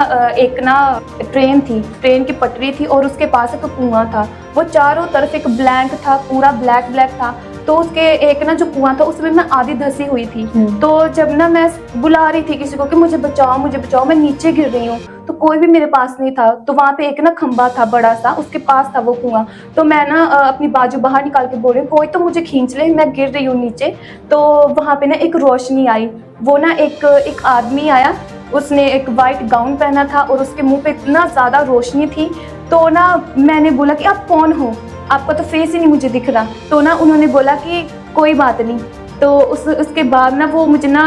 एक ना ट्रेन थी, ट्रेन की पटरी थी और उसके पास एक कुआं था। वो चारों तरफ एक ब्लैंक था, पूरा ब्लैक ब्लैक था। तो उसके एक ना जो कुआं था उसमें मैं आधी धंसी हुई थी। तो जब ना मैं बुला रही थी किसी को कि मुझे बचाओ मुझे बचाओ, मैं नीचे गिर रही हूँ, तो कोई भी मेरे पास नहीं था। तो वहाँ पे एक ना खंबा था बड़ा सा, उसके पास था वो कुआं। तो मैं ना अपनी बाजू बाहर निकाल के बोल रही हूँ कोई तो मुझे खींच ले, मैं गिर रही हूँ नीचे। तो वहाँ पे ना एक रोशनी आई, वो ना एक आदमी आया, उसने एक वाइट गाउन पहना था और उसके मुंह पे इतना ज़्यादा रोशनी थी। तो ना मैंने बोला कि आप कौन हो, आपका तो फेस ही नहीं मुझे दिख रहा। तो ना उन्होंने बोला कि कोई बात नहीं। तो उसके बाद ना वो मुझे ना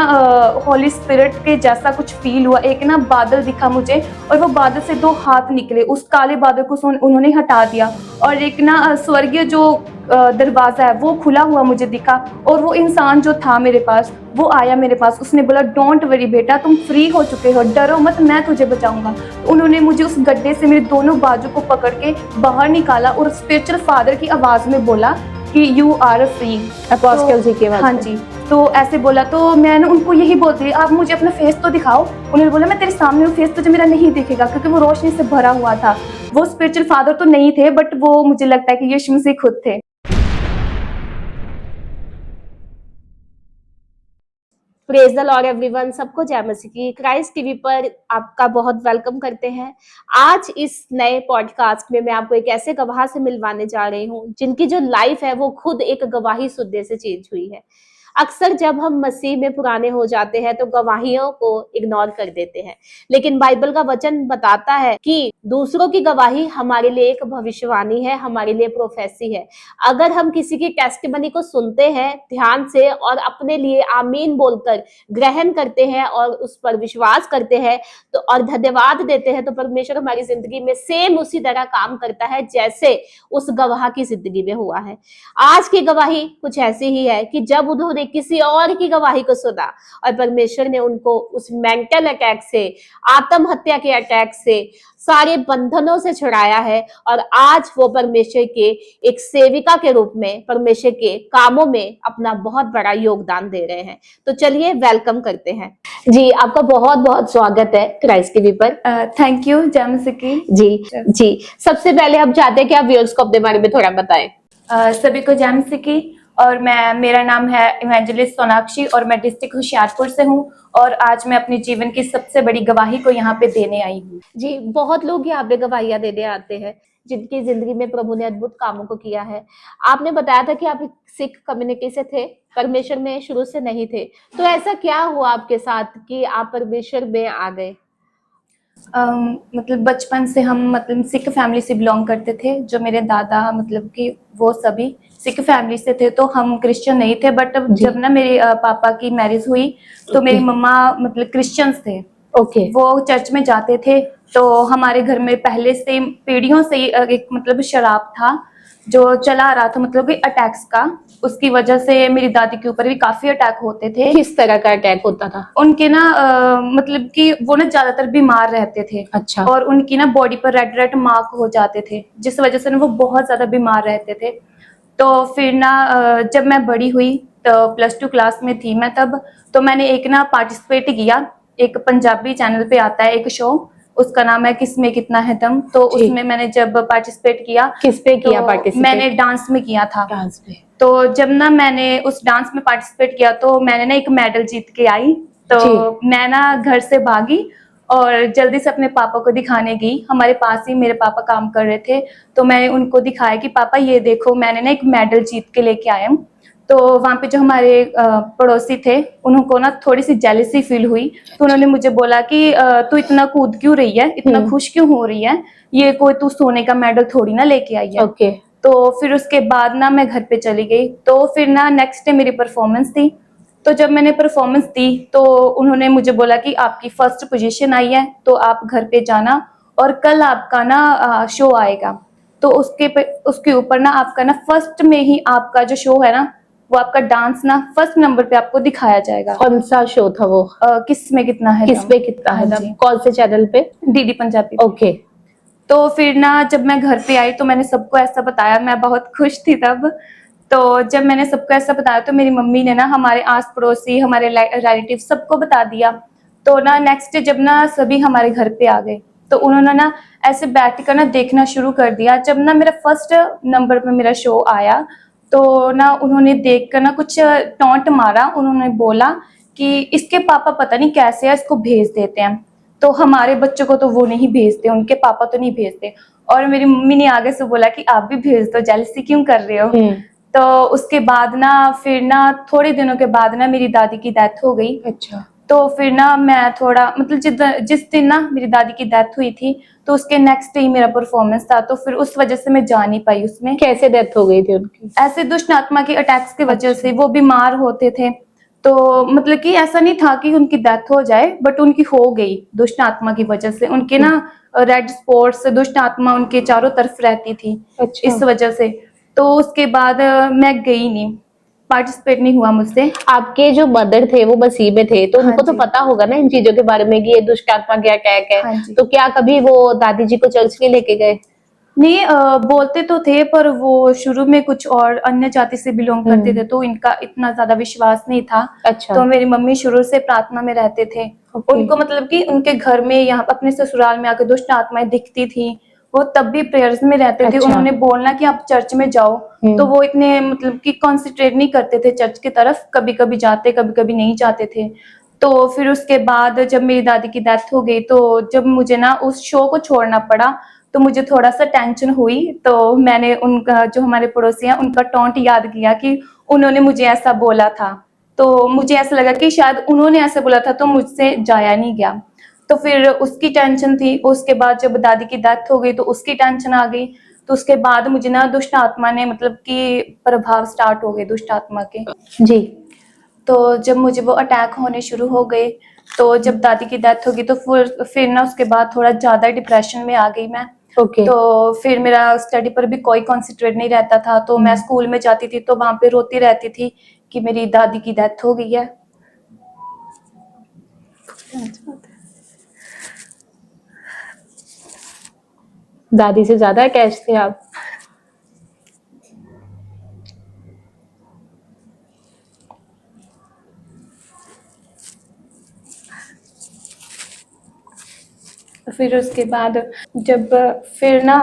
हॉली स्पिरिट के जैसा कुछ फील हुआ। एक ना बादल दिखा मुझे और वो बादल से दो हाथ निकले, उस काले बादल को उन्होंने हटा दिया। और एक ना स्वर्गीय जो दरवाज़ा है वो खुला हुआ मुझे दिखा। और वो इंसान जो था मेरे पास, वो आया मेरे पास, उसने बोला डोंट वरी बेटा, तुम फ्री हो चुके हो, डरो मत, मैं तुझे बचाऊंगा। तो उन्होंने मुझे उस गड्ढे से मेरे दोनों बाजू को पकड़ के बाहर निकाला और स्पिरिचुअल फादर की आवाज़ में बोला कि यू आर फ्री। अपोस्टल जी के हाँ जी, तो ऐसे बोला। तो मैंने उनको यही बोलती, आप मुझे अपना फेस तो दिखाओ। उन्होंने बोला मैं तेरे सामने हूँ, फेस तुझे मेरा नहीं दिखेगा, क्योंकि वो रोशनी से भरा हुआ था। वो स्पिरिचुअल फादर तो नहीं थे, बट वो मुझे लगता है कि यीशु मसीह खुद थे। प्रेज द लॉर्ड एवरीवन, सबको जय मसीह की। क्राइस्ट टीवी पर आपका बहुत वेलकम करते हैं। आज इस नए पॉडकास्ट में मैं आपको एक ऐसे गवाह से मिलवाने जा रही हूँ जिनकी जो लाइफ है वो खुद एक गवाही सुनने से चेंज हुई है। अक्सर जब हम मसीह में पुराने हो जाते हैं तो गवाहियों को इग्नोर कर देते हैं, लेकिन बाइबल का वचन बताता है कि दूसरों की गवाही हमारे लिए एक भविष्यवाणी है, हमारे लिए प्रोफेसी है। अगर हम किसी की टेस्टिमनी को सुनते हैं ध्यान से और अपने लिए आमीन बोलकर ग्रहण करते हैं और उस पर विश्वास करते हैं तो और धन्यवाद देते हैं, तो परमेश्वर हमारी जिंदगी में सेम उसी तरह काम करता है जैसे उस गवाह की जिंदगी में हुआ है। आज की गवाही कुछ ऐसी ही है कि जब उन्होंने किसी और की गवाही को सुना और परमेश्वर ने उनको उस मेंटल अटैक से, आत्महत्या के अटैक से, सारे बंधनों से छुड़ाया है और आज वो परमेश्वर के एक सेविका के रूप में परमेश्वर के कामों में अपना बहुत बड़ा योगदान दे रहे हैं। तो चलिए वेलकम करते हैं। जी, आपका बहुत बहुत स्वागत है क्राइस्ट टीवी पर। थैंक यू जय मसीह की। जी, सबसे पहले हम चाहते हैं कि आप व्यूअर्स को अपने बारे में थोड़ा बताएं। सभी को जय मसीह की। और मेरा नाम है इवेंजलिस्ट सोनाक्षी और मैं डिस्ट्रिक्ट होशियारपुर से हूँ। और आज मैं अपने जीवन की सबसे बड़ी गवाही को यहाँ पे देने आई हूँ। जी, बहुत लोग यहाँ पे गवाहियां देने आते हैं जिनकी जिंदगी में प्रभु ने अद्भुत कामों को किया है। आपने बताया था कि आप एक सिख कम्युनिटी से थे, परमेश्वर में शुरू से नहीं थे, तो ऐसा क्या हुआ आपके साथ कि आप परमेश्वर में आ गए? मतलब बचपन से हम मतलब सिख फैमिली से बिलोंग करते थे। जो मेरे दादा मतलब कि वो सभी सिख फैमिली से थे, तो हम क्रिश्चियन नहीं थे। बट जब ना मेरे पापा की मैरिज हुई तो मेरी मम्मा मतलब क्रिश्चियंस थे। वो चर्च में जाते थे। तो हमारे घर में पहले से पीढ़ियों से ही एक मतलब शराब था जो चला आ रहा था, मतलब कि अटैक्स का। उसकी वजह से मेरी दादी के ऊपर भी काफी अटैक होते थे। किस तरह का अटैक होता था? उनके ना मतलब कि वो ना ज्यादातर बीमार रहते थे। अच्छा। और उनकी ना बॉडी पर रेड रेड मार्क हो जाते थे, जिस वजह से ना वो बहुत ज्यादा बीमार रहते थे। तो फिर ना जब मैं बड़ी हुई तो +2 क्लास में थी मैं तब, तो मैंने एक ना पार्टिसिपेट किया। एक पंजाबी चैनल पे आता है एक शो, उसका नाम है किसमें कितना है दम। तो उसमें मैंने जब पार्टिसिपेट किया। किस पे किया पार्टिसिपेट? मैंने डांस में किया था। डांस पे। तो जब ना मैंने उस डांस में पार्टिसिपेट किया तो मैंने ना एक मेडल जीत के आई। तो मैं ना घर से भागी और जल्दी से अपने पापा को दिखाने गई। हमारे पास ही मेरे पापा काम कर रहे थे, तो मैंने उनको दिखाया कि पापा ये देखो मैंने ना एक मेडल जीत के लेके आया हूँ। तो वहाँ पे जो हमारे पड़ोसी थे उनको ना थोड़ी सी जेलसी फील हुई। तो उन्होंने मुझे बोला कि तू इतना कूद क्यों रही है, इतना खुश क्यों हो रही है, ये कोई तू सोने का मेडल थोड़ी ना लेके आई है। तो फिर उसके बाद ना मैं घर पे चली गई। तो फिर ना नेक्स्ट डे मेरी परफॉर्मेंस थी। तो जब मैंने परफॉर्मेंस दी तो उन्होंने मुझे बोला कि आपकी फर्स्ट पोजीशन आई है, तो आप घर पे जाना और कल आपका ना शो आएगा। तो उसके ऊपर ना आपका ना फर्स्ट में ही आपका जो शो है ना वो आपका डांस ना फर्स्ट नंबर पे आपको दिखाया जाएगा। कौन सा शो था वो? किसमें कितना है किस पे कितना है हाँ दम? कौन से चैनल पे? डीडी पंजाबी। ओके। तो फिर ना जब मैं घर पे आई तो मैंने सबको ऐसा बताया, मैं बहुत खुश थी तब। तो जब मैंने सबको ऐसा बताया तो मेरी मम्मी ने ना हमारे आस पड़ोसी, हमारे रिलेटिव सबको बता दिया। तो ना नेक्स्ट डे जब ना सभी हमारे घर पे आ गए तो उन्होंने ना ऐसे बैठ कर ना देखना शुरू कर दिया। जब ना मेरा फर्स्ट नंबर पे मेरा शो आया तो ना उन्होंने देख कर ना कुछ टॉन्ट मारा। उन्होंने बोला कि इसके पापा पता नहीं कैसे है, इसको भेज देते हैं। तो हमारे बच्चों को तो वो नहीं भेजते, उनके पापा तो नहीं भेजते। और मेरी मम्मी ने आगे से बोला कि आप भी भेज दो, जेलसी क्यों कर रहे हो। तो उसके बाद ना फिर ना थोड़े दिनों के बाद ना मेरी दादी की डेथ हो गई। अच्छा। तो फिर ना मैं थोड़ा मतलब जिस दिन ना मेरी दादी की डेथ हुई थी तो उसके नेक्स्ट डे ही मेरा परफॉर्मेंस था, तो फिर उस वजह से मैं जा नहीं पाई उसमें। कैसे डेथ हो गई थी उनकी? ऐसे दुष्ट आत्मा के अटैक्स की वजह अच्छा। से वो बीमार होते थे। तो मतलब कि ऐसा नहीं था कि उनकी डेथ हो जाए, बट उनकी हो गई दुष्ट आत्मा की वजह से। उनके ना रेड स्पॉट्स, दुष्ट आत्मा उनके चारों तरफ रहती थी अच्छा। इस वजह से। तो उसके बाद मैं गई नहीं, पार्टिसिपेट नहीं हुआ मुझसे। आपके जो मदर थे वो बसी में थे, तो हाँ उनको तो जी। पता होगा ना इन चीजों के बारे में कि ये दुष्ट आत्मा के अटैक है। हाँ जी। तो क्या कभी वो दादी जी को चर्च में लेके गए? नहीं, बोलते तो थे पर वो शुरू में कुछ और अन्य जाति से बिलोंग करते थे तो इनका इतना ज्यादा विश्वास नहीं था। अच्छा। तो मेरी मम्मी शुरू से प्रार्थना में रहते थे। ओके। उनको मतलब कि उनके घर में यहाँ अपने ससुराल में आकर दुष्ट आत्माएं दिखती थी, वो तब भी प्रेयर्स में रहते थे। अच्छा। उन्होंने बोलना कि आप चर्च में जाओ तो वो इतने मतलब कि कॉन्सेंट्रेट नहीं करते थे चर्च की तरफ, कभी कभी जाते कभी कभी नहीं जाते थे। तो फिर उसके बाद जब मेरी दादी की डेथ हो गई तो जब मुझे ना उस शो को छोड़ना पड़ा तो मुझे थोड़ा सा टेंशन हुई। तो मैंने उनका जो हमारे पड़ोसी हैं उनका टॉन्ट याद किया कि उन्होंने मुझे ऐसा बोला था। तो मुझे ऐसा लगा कि शायद उन्होंने ऐसा बोला था तो मुझसे जाया नहीं गया। तो फिर उसकी टेंशन थी। उसके बाद जब दादी की डेथ हो गई तो उसकी टेंशन आ गई। तो उसके बाद मुझे ना दुष्ट आत्मा ने मतलब कि प्रभाव स्टार्ट हो गए दुष्ट आत्मा के। जी। तो जब मुझे वो अटैक होने शुरू हो गए तो जब दादी की डेथ होगी तो फिर ना उसके बाद थोड़ा ज्यादा डिप्रेशन में आ गई मैं। ओके। तो फिर मेरा स्टडी पर भी कोई कंसंट्रेट नहीं रहता था। तो मैं स्कूल में जाती थी तो वहां पे रोती रहती थी कि मेरी दादी की डेथ हो गई है। दादी से ज्यादा अटैच थे आप? फिर उसके बाद जब फिर ना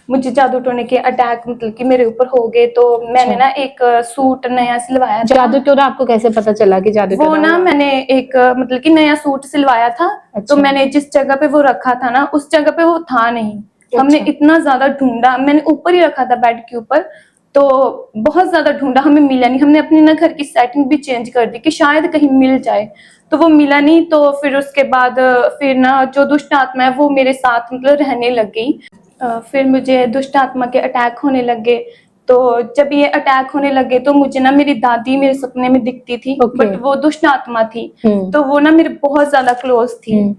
मुझे जादू टोने के अटैक मतलब कि मेरे ऊपर हो गए तो मैंने ना एक सूट नया सिलवाया था। जादू टोना आपको कैसे पता चला कि जादू वो टोना ना हुआ? मैंने एक मतलब कि नया सूट सिलवाया था। अच्छा। तो मैंने जिस जगह पे वो रखा था ना उस जगह पे वो था नहीं। हमने अच्छा। इतना ज्यादा ढूंढा, मैंने ऊपर ही रखा था बेड के ऊपर। तो बहुत ज्यादा ढूंढा, हमें मिला नहीं। हमने अपने ना घर की सेटिंग भी चेंज कर दी कि शायद कहीं मिल जाए, तो वो मिला नहीं। तो फिर उसके बाद फिर ना जो दुष्ट आत्मा है वो मेरे साथ मतलब रहने लग गई। फिर मुझे दुष्ट आत्मा के अटैक होने लग गए। तो जब ये अटैक होने लगे तो मुझे ना मेरी दादी मेरे सपने में दिखती थी। Okay. बट वो दुष्ट आत्मा थी। तो वो ना मेरे बहुत ज्यादा क्लोज थी।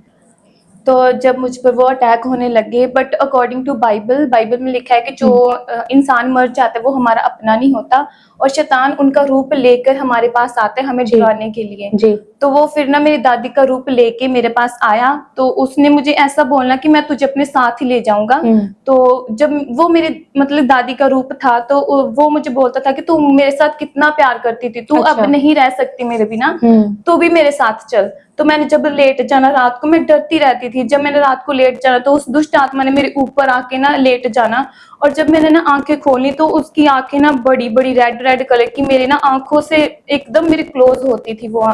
तो जब मुझ पर वो अटैक होने लगे, बट अकॉर्डिंग टू बाइबल में लिखा है कि जो इंसान मर जाता है वो हमारा अपना नहीं होता और शैतान उनका रूप लेकर हमारे पास आता है हमें डराने के लिए। जी। तो वो फिर ना मेरी दादी का रूप लेके मेरे पास आया। तो उसने मुझे ऐसा बोलना कि मैं तुझे अपने साथ ही ले जाऊंगा। तो जब वो मेरे मतलब दादी का रूप था तो वो मुझे बोलता था कि तू मेरे साथ कितना प्यार करती थी, तू अब नहीं रह सकती मेरे बिना, तू भी मेरे साथ चल। तो मैंने जब लेट जाना रात को, मैं डरती रहती थी। जब मैंने रात को लेट जाना तो उस दुष्ट आत्मा ने मेरे ऊपर आके ना लेट जाना। और जब मैंने ना आंखें खोली तो उसकी आंखें ना बड़ी बड़ी रेड कलर की मेरी ना आंखों से एकदम मेरी क्लोज होती थी वो।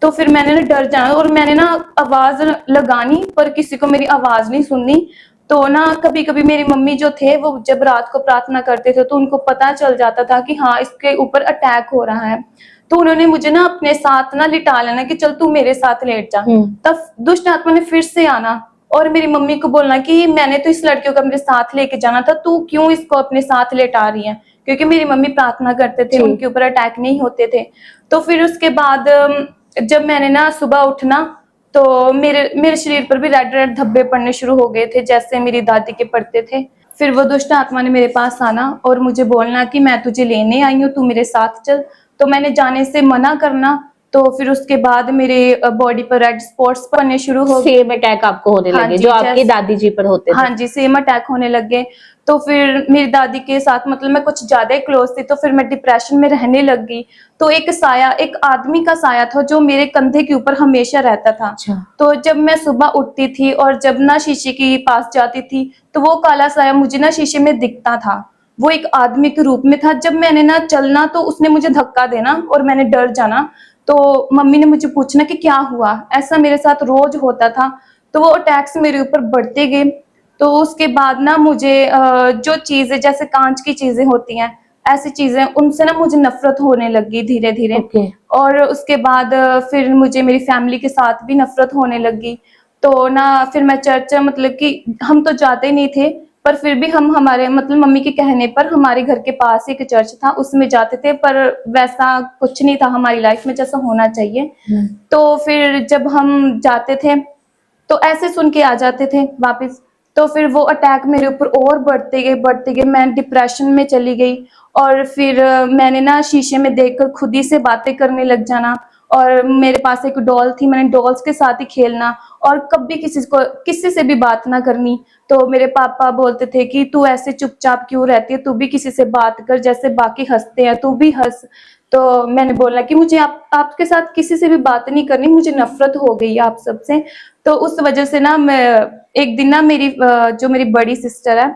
तो फिर मैंने ना डर जाना और मैंने ना आवाज लगानी पर किसी को मेरी आवाज नहीं सुननी। तो ना कभी कभी मेरी मम्मी जो थे वो जब रात को प्रार्थना करते थे तो उनको पता चल जाता था कि हाँ इसके ऊपर अटैक हो रहा है। तो उन्होंने मुझे ना अपने साथ ना लिटा लेना कि चल तू मेरे साथ लेट जा। तब दुष्ट आत्मा ने फिर से आना और मेरी मम्मी को बोलना कि मैंने तो इस लड़कियों को अपने साथ लेके जाना था, तू क्यों इसको अपने साथ लेटा रही है। क्योंकि मेरी मम्मी प्रार्थना करते थे, उनके ऊपर अटैक नहीं होते थे। तो फिर उसके बाद जब मैंने ना सुबह उठना तो मेरे शरीर पर भी रेड धब्बे पड़ने शुरू हो गए थे जैसे मेरी दादी के पड़ते थे। फिर वो दुष्ट आत्मा ने मेरे पास आना और मुझे बोलना कि मैं तुझे लेने आई हूँ, तू मेरे साथ चल। तो मैंने जाने से मना करना। तो फिर उसके बाद मेरे बॉडी पर रेड स्पॉट्स बनने शुरू हो गए। सेम अटैक आपको होने हाँ लगे जी, जो आपके जैसे दादी जी पर होते थे? हाँ जी, सेम अटैक होने लग गए। तो फिर मेरी दादी के साथ मतलब मैं कुछ ज्यादा ही क्लोज थी, तो फिर मैं डिप्रेशन में रहने लग गई। तो एक साया, एक आदमी का साया था जो मेरे कंधे के ऊपर हमेशा रहता था। अच्छा। तो जब मैं सुबह उठती थी और जब ना शीशे के पास जाती थी, तो वो काला साया मुझे ना शीशे में दिखता था। वो एक आदमी के रूप में था। जब मैंने ना चलना तो उसने मुझे धक्का देना और मैंने डर जाना। तो मम्मी ने मुझे पूछना कि क्या हुआ, ऐसा मेरे साथ रोज होता था। तो वो अटैक्स मेरे ऊपर बढ़ते गए। तो उसके बाद ना मुझे जो चीजें जैसे कांच की चीजें होती हैं, ऐसी चीजें, उनसे ना मुझे नफरत होने लगी धीरे धीरे। ओके। और उसके बाद फिर मुझे मेरी फैमिली के साथ भी नफरत होने लगी। तो ना फिर मैं चर्च, मतलब कि हम तो जाते ही नहीं थे, पर फिर भी हम हमारे मतलब मम्मी के कहने पर हमारे घर के पास ही एक चर्च था, उसमें जाते थे। पर वैसा कुछ नहीं था हमारी लाइफ में जैसा होना चाहिए। तो फिर जब हम जाते थे तो ऐसे सुन के आ जाते थे वापस। तो फिर वो अटैक मेरे ऊपर और बढ़ते गए, मैं डिप्रेशन में चली गई। और फिर मैंने ना शीशे में देखकर खुद ही से बातें करने लग जाना। और मेरे पास एक डॉल थी, मैंने डॉल्स के साथ ही खेलना और कभी किसी से भी बात ना करनी। तो मेरे पापा बोलते थे कि तू ऐसे चुपचाप क्यों रहती है, तू भी किसी से बात कर, जैसे बाकी हंसते हैं तू भी हंस। तो मैंने बोला कि मुझे आपके साथ किसी से भी बात नहीं करनी, मुझे नफरत हो गई है आप सबसे। तो उस वजह से ना मैं एक दिन ना जो मेरी बड़ी सिस्टर है,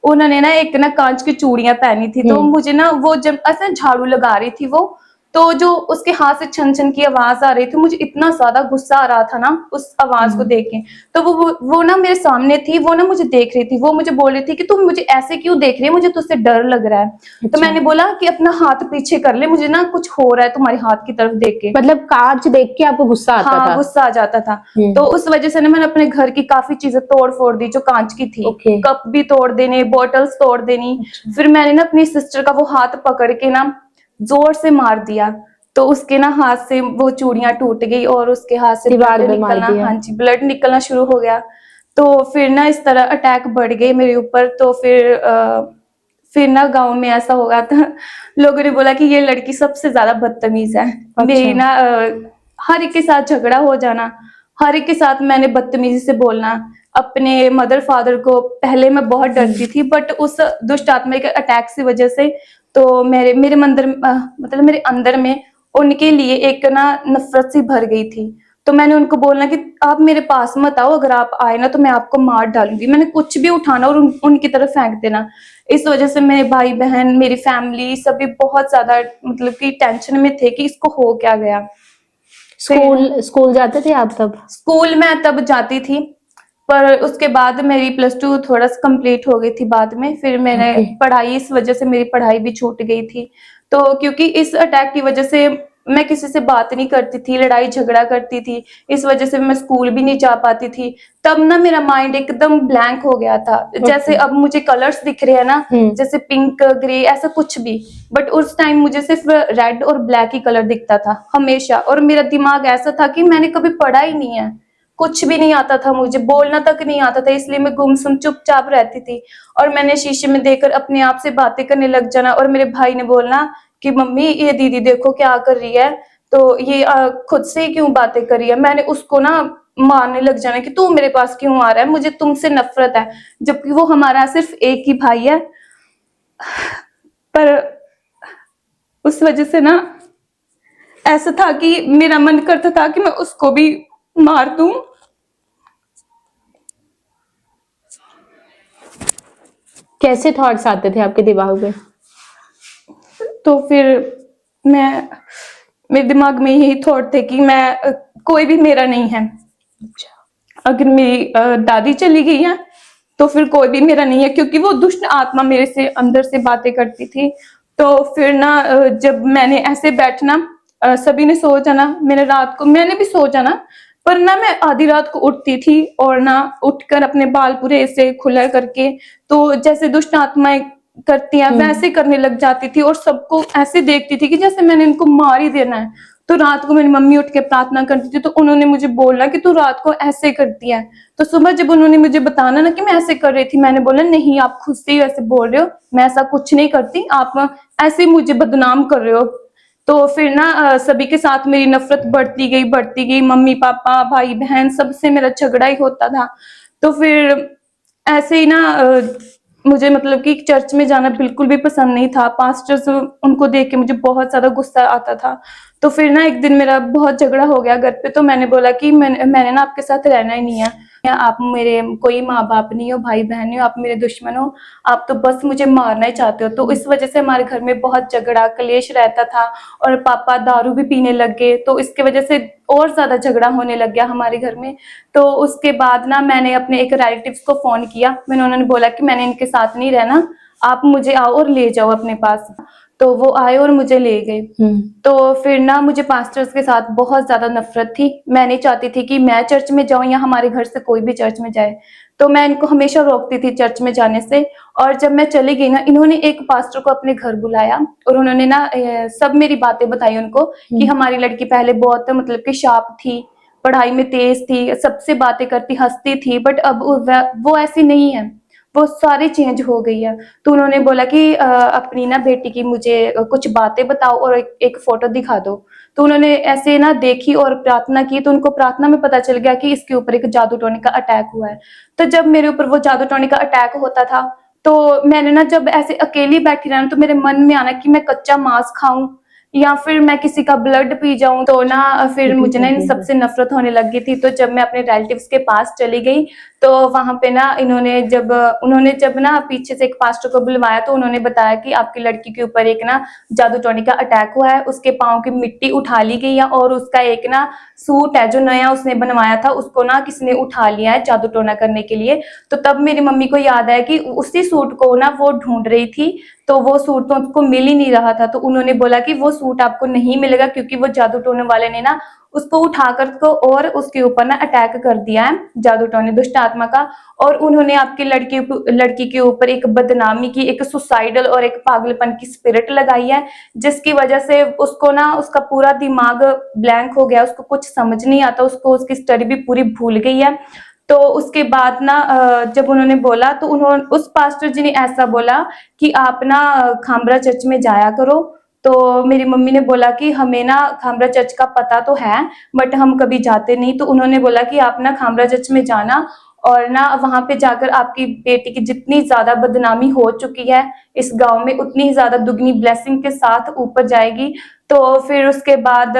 उन्होंने ना एक ना कांच की चूड़ियां पहनी थी। तो मुझे ना वो जब ऐसे झाड़ू लगा रही थी वो, तो जो उसके हाथ से छन छन की आवाज आ रही थी, मुझे इतना ज्यादा गुस्सा आ रहा था ना उस आवाज को देख के। तो वो ना मेरे सामने थी, वो ना मुझे देख रही थी, वो मुझे बोल रही थी कि तुम मुझे ऐसे क्यों देख रही है, मुझे तुझसे डर लग रहा है। तो अच्छा। मैंने बोला कि अपना हाथ पीछे कर ले, मुझे ना कुछ हो रहा है तुम्हारे हाथ की तरफ देख के। मतलब कांच देख के आपको गुस्सा आता हाँ, था? गुस्सा आ जाता था। तो उस वजह से ना मैंने अपने घर की काफी चीजें तोड़ फोड़ दी जो कांच की थी। ओके। कप भी तोड़ देने, बॉटल्स तोड़ देनी। अच्छा। फिर मैंने ना अपनी सिस्टर का वो हाथ पकड़ के ना जोर से मार दिया। तो उसके ना हाथ से वो चूड़ियां टूट गई और उसके हाथ से दीवार ब्लड में मार निकलना, दिया? हाँ जी, ब्लड निकलना शुरू हो गया। तो फिर ना इस तरह अटैक बढ़ गए मेरे ऊपर। तो फिर ना गांव में ऐसा हो गया था, लोगों ने बोला कि ये लड़की सबसे ज्यादा बदतमीज है। मेरी ना हर एक के साथ झगड़ा हो जाना, हर एक के साथ मैंने बदतमीजी से बोलना। अपने मदर फादर को पहले मैं बहुत डरती थी, बट उस दुष्ट आत्मा के अटैक की वजह से तो मेरे मतलब मेरे अंदर में उनके लिए एक ना नफरत सी भर गई थी। तो मैंने उनको बोलना कि आप मेरे पास मत आओ, अगर आप आए ना तो मैं आपको मार डालूंगी। मैंने कुछ भी उठाना और उनकी तरफ फेंक देना। इस वजह से मेरे भाई बहन, मेरी फैमिली सभी बहुत ज्यादा मतलब कि टेंशन में थे कि इसको हो क्या गया। स्कूल जाते थे आप तब? स्कूल मैं तब जाती थी, पर उसके बाद मेरी +2 थोड़ा सा कंप्लीट हो गई थी बाद में। फिर मैंने पढ़ाई, इस वजह से मेरी पढ़ाई भी छूट गई थी। तो क्योंकि इस अटैक की वजह से मैं किसी से बात नहीं करती थी, लड़ाई झगड़ा करती थी, इस वजह से मैं स्कूल भी नहीं जा पाती थी। तब ना मेरा माइंड एकदम ब्लैंक हो गया था। जैसे अब मुझे कलर्स दिख रहे हैं ना, जैसे पिंक, ग्रे, ऐसा कुछ भी, बट उस टाइम मुझे सिर्फ रेड और ब्लैक ही कलर दिखता था हमेशा। और मेरा दिमाग ऐसा था कि मैंने कभी पढ़ा ही नहीं है, कुछ भी नहीं आता था, मुझे बोलना तक नहीं आता था, इसलिए मैं गुमसुम चुपचाप रहती थी। और मैंने शीशे में देखकर अपने आप से बातें करने लग जाना। और मेरे भाई ने बोलना कि मम्मी ये दीदी देखो क्या कर रही है, तो ये खुद से ही क्यों बातें कर रही है। मैंने उसको ना मारने लग जाना कि तू मेरे पास क्यों आ रहा है, मुझे तुमसे नफरत है, जबकि वो हमारा सिर्फ एक ही भाई है। पर उस वजह से ना ऐसा था कि मेरा मन करता था कि मैं उसको भी मार दूं। कैसे थॉट्स आते थे आपके दिमाग में? तो फिर मेरे दिमाग में यही थॉट थे कि मैं कोई भी मेरा नहीं है। अगर मेरी दादी चली गई है तो फिर कोई भी मेरा नहीं है, क्योंकि वो दुष्ट आत्मा मेरे से अंदर से बातें करती थी। तो फिर ना जब मैंने ऐसे बैठना, सभी ने सो जाना, मैंने भी सो जाना, पर ना मैं आधी रात को उठती थी और ना उठकर अपने बाल पूरे ऐसे खुला करके, तो जैसे दुष्ट आत्माएं करती हैं वैसे करने लग जाती थी और सबको ऐसे देखती थी कि जैसे मैंने इनको मार ही देना है। तो रात को मेरी मम्मी उठ के प्रार्थना करती थी, तो उन्होंने मुझे बोला कि तू रात को ऐसे करती है। तो सुबह जब उन्होंने मुझे बताना ना कि मैं ऐसे कर रही थी, मैंने बोला नहीं, आप खुद से ही ऐसे बोल रहे हो, मैं ऐसा कुछ नहीं करती, आप ऐसे मुझे बदनाम कर रहे हो। तो फिर ना सभी के साथ मेरी नफरत बढ़ती गई, मम्मी पापा भाई बहन सबसे मेरा झगड़ा ही होता था। तो फिर ऐसे ही ना मुझे मतलब कि चर्च में जाना बिल्कुल भी पसंद नहीं था। पास्टर्स उनको देख के मुझे बहुत ज़्यादा गुस्सा आता था। तो फिर ना एक दिन मेरा बहुत झगड़ा हो गया घर पे, तो मैंने बोला कि मैंने ना आपके साथ रहना ही नहीं है। आप मेरे कोई माँ-बाप नहीं हो, भाई-बहन नहीं हो, आप मेरे दुश्मन हो, आप तो बस मुझे मारना ही चाहते हो। तो इस वजह से हमारे घर में बहुत झगड़ा, कलेश रहता था और पापा दारू भी पीने लग गए, तो इसकी वजह से और ज़्यादा झगड़ा होने लग गया हमारे घर में। तो उसके बाद ना मैंने अपने एक रिलेटिव्स को फ़ोन किया, उन्होंने बोला कि मैंने इनके साथ नहीं रहना, आप मुझे आओ और ले जाओ अपने पास। तो वो आए और मुझे ले गए। तो फिर ना मुझे पास्टर्स के साथ बहुत ज़्यादा नफरत थी। मैं नहीं चाहती थी कि मैं चर्च में जाऊँ या हमारे घर से कोई भी चर्च में जाए। तो मैं इनको हमेशा रोकती थी चर्च में जाने से। और जब मैं चली गई ना, इन्होंने एक पास्टर को अपने घर बुलाया और उन्होंने ना सब मेरी बातें बताई उनको कि हमारी लड़की पहले बहुत मतलब कि शार्प थी, पढ़ाई में तेज थी, सबसे बातें करती, हंसती थी, बट अब वो ऐसी नहीं है, वो सारी चेंज हो गई है। तो उन्होंने बोला कि अपनी ना बेटी की मुझे कुछ बातें बताओ और एक फोटो दिखा दो। तो उन्होंने ऐसे ना देखी और प्रार्थना की, तो उनको प्रार्थना में पता चल गया कि इसके ऊपर एक जादू टोने का अटैक हुआ है। तो जब मेरे ऊपर वो जादू टोने का अटैक होता था, तो मैंने ना जब ऐसे अकेली बैठी रहना, तो मेरे मन में आना कि मैं कच्चा मांस खाऊं या फिर मैं किसी का ब्लड पी जाऊं। तो ना फिर मुझे ना इन सबसे नफरत होने लग गई थी। तो जब मैं अपने रिलेटिव्स के पास चली गई, तो वहां पे ना उन्होंने जब ना पीछे से एक पास्टर को बुलवाया, तो उन्होंने बताया कि आपकी लड़की के ऊपर एक ना जादू टोने का अटैक हुआ है, उसके पाँव की मिट्टी उठा ली गई है और उसका एक ना सूट है जो नया उसने बनवाया था, उसको ना किसी ने उठा लिया है जादू टोना करने के लिए। तो तब मेरी मम्मी को याद आया कि उसी सूट को ना वो ढूंढ रही थी, तो वो सूट तो उसको मिल ही नहीं रहा था। तो उन्होंने बोला कि वो सूट आपको नहीं मिलेगा क्योंकि वो जादू टोने वाले ने ना उसको उठाकर को और उसके ऊपर ना अटैक कर दिया है जादू टोने दुष्ट आत्मा का। और उन्होंने आपकी लड़की के ऊपर एक बदनामी की, एक सुसाइडल और एक पागलपन की स्पिरिट लगाई है, जिसकी वजह से उसको ना उसका पूरा दिमाग ब्लैंक हो गया, उसको कुछ समझ नहीं आता, उसको उसकी स्टडी भी पूरी भूल गई है। तो उसके बाद ना जब उन्होंने बोला, तो उन्होंने उस पास्टर जी ने ऐसा बोला कि आप ना खामरा चर्च में जाया करो। तो मेरी मम्मी ने बोला कि हमें ना खामरा चर्च का पता तो है, बट हम कभी जाते नहीं। तो उन्होंने बोला कि आप ना खामरा चर्च में जाना और ना वहां पे जाकर आपकी बेटी की जितनी ज्यादा बदनामी हो चुकी है इस गांव में, उतनी ही ज्यादा दुगनी ब्लेसिंग के साथ ऊपर जाएगी। तो फिर उसके बाद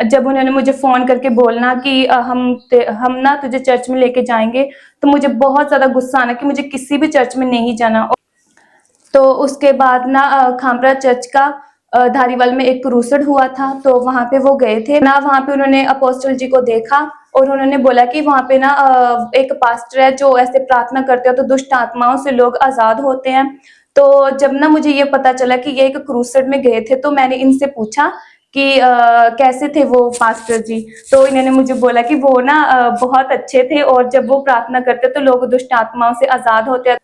जब उन्होंने मुझे फोन करके बोलना कि हम ना तुझे चर्च में लेके जाएंगे, तो मुझे बहुत ज्यादा गुस्सा आना कि मुझे किसी भी चर्च में नहीं जाना। तो उसके बाद ना खामरा चर्च का धारीवाल में एक क्रूसड हुआ था, तो वहां पे वो गए थे ना, वहां पे उन्होंने अपोस्टल जी को देखा और उन्होंने बोला कि वहां पे ना एक पास्टर है जो ऐसे प्रार्थना करते हो तो दुष्ट आत्माओं से लोग आजाद होते हैं। तो जब ना मुझे ये पता चला कि ये एक क्रूसड में गए थे, तो मैंने इनसे पूछा कि कैसे थे वो पास्टर जी। तो इन्होंने मुझे बोला कि वो ना बहुत अच्छे थे और जब वो प्रार्थना करते तो लोग दुष्ट आत्माओं से आजाद होते हैं।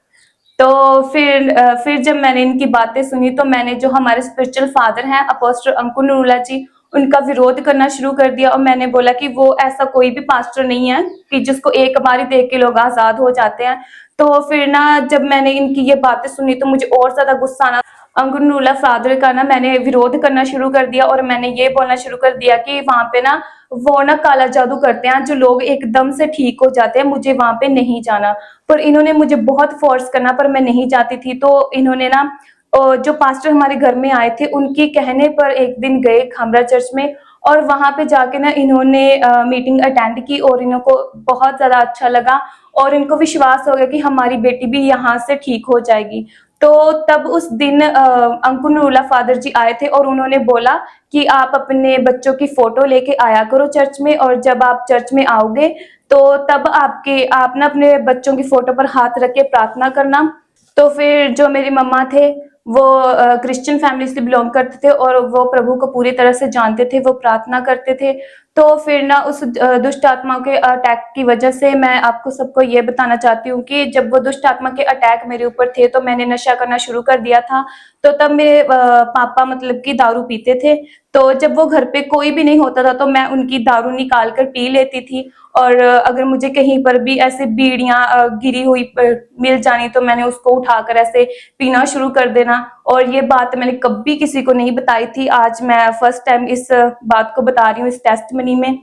तो फिर जब मैंने इनकी बातें सुनी, तो मैंने जो हमारे स्पिरिचुअल फादर हैं अपोस्टल अंकुर नरूला जी, उनका विरोध करना शुरू कर दिया और मैंने बोला कि वो ऐसा कोई भी पास्टर नहीं है कि जिसको एक बार ही देख के लोग आजाद हो जाते हैं। तो फिर ना जब मैंने इनकी ये बातें सुनी, तो मुझे और ज्यादा गुस्सा आना, अंकुर नरूला फादर का ना मैंने विरोध करना शुरू कर दिया और मैंने ये बोलना शुरू कर दिया कि वहां पे ना वो ना काला जादू करते हैं, जो लोग एकदम से ठीक हो जाते हैं, मुझे वहां पे नहीं जाना। पर इन्होंने मुझे बहुत फोर्स करना, पर मैं नहीं जाती थी। तो इन्होंने ना जो पास्टर हमारे घर में आए थे, उनके कहने पर एक दिन गए खामरा चर्च में और वहां पे जाके ना इन्होंने मीटिंग अटेंड की और इनको बहुत ज्यादा अच्छा लगा और इनको विश्वास हो गया कि हमारी बेटी भी यहाँ से ठीक हो जाएगी। तो तब उस दिन अंकुर नरूला फादर जी आए थे और उन्होंने बोला कि आप अपने बच्चों की फोटो लेके आया करो चर्च में, और जब आप चर्च में आओगे तो तब आप ना अपने बच्चों की फोटो पर हाथ रख के प्रार्थना करना। तो फिर जो मेरी मम्मा थे वो क्रिश्चियन फैमिली से बिलोंग करते थे और वो प्रभु को पूरी तरह से जानते थे, वो प्रार्थना करते थे। तो फिर ना उस दुष्ट आत्मा के अटैक की वजह से मैं आपको सबको ये बताना चाहती हूँ कि जब वो दुष्ट आत्मा के अटैक मेरे ऊपर थे तो मैंने नशा करना शुरू कर दिया था। तो तब मेरे पापा मतलब कि दारू पीते थे। तो जब वो घर पे कोई भी नहीं होता था तो मैं उनकी दारू निकाल कर पी लेती थी। और अगर मुझे कहीं पर भी ऐसे बीड़ियां गिरी हुई मिल जानी तो मैंने उसको उठाकर ऐसे पीना शुरू कर देना। और ये बात मैंने कभी किसी को नहीं बताई थी। आज मैं फर्स्ट टाइम इस बात को बता रही हूँ इस टेस्टमनी में।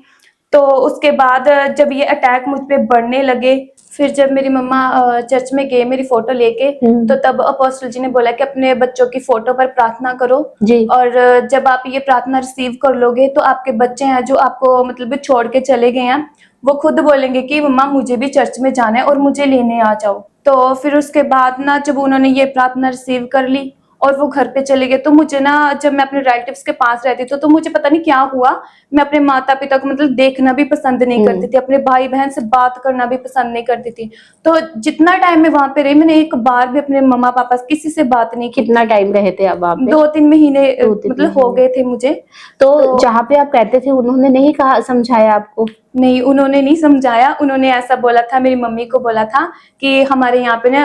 तो उसके बाद जब ये अटैक मुझ पे बढ़ने लगे, फिर जब मेरी मम्मा चर्च में गए मेरी फोटो लेके, तो तब अपोस्टल जी ने बोला कि अपने बच्चों की फोटो पर प्रार्थना करो जी। और जब आप ये प्रार्थना रिसीव कर लोगे तो आपके बच्चे हैं जो आपको मतलब छोड़ के चले गए हैं, वो खुद बोलेंगे कि मम्मा मुझे भी चर्च में जाना है और मुझे लेने आ जाओ। तो फिर उसके बाद ना जब उन्होंने ये प्रार्थना रिसीव कर ली और वो घर पे चले गए, तो मुझे ना जब मैं अपने रिलेटिव्स के पास रहती थी तो मुझे पता नहीं क्या हुआ, मैं अपने माता पिता को मतलब देखना भी पसंद नहीं करती थी, अपने भाई बहन से बात करना भी पसंद नहीं करती थी। तो जितना टाइम मैं वहां पे रही मैंने एक बार भी अपने मम्मा पापा से किसी से बात नहीं की। कितना टाइम रहे थे आप वहाँ पे? 2-3 महीने 2-3 मतलब हो महीने। गए थे मुझे। तो जहाँ पे आप रहते थे उन्होंने नहीं कहा, समझाया आपको? नहीं, उन्होंने नहीं समझाया। उन्होंने ऐसा बोला था, मेरी मम्मी को बोला था कि हमारे यहाँ पे ना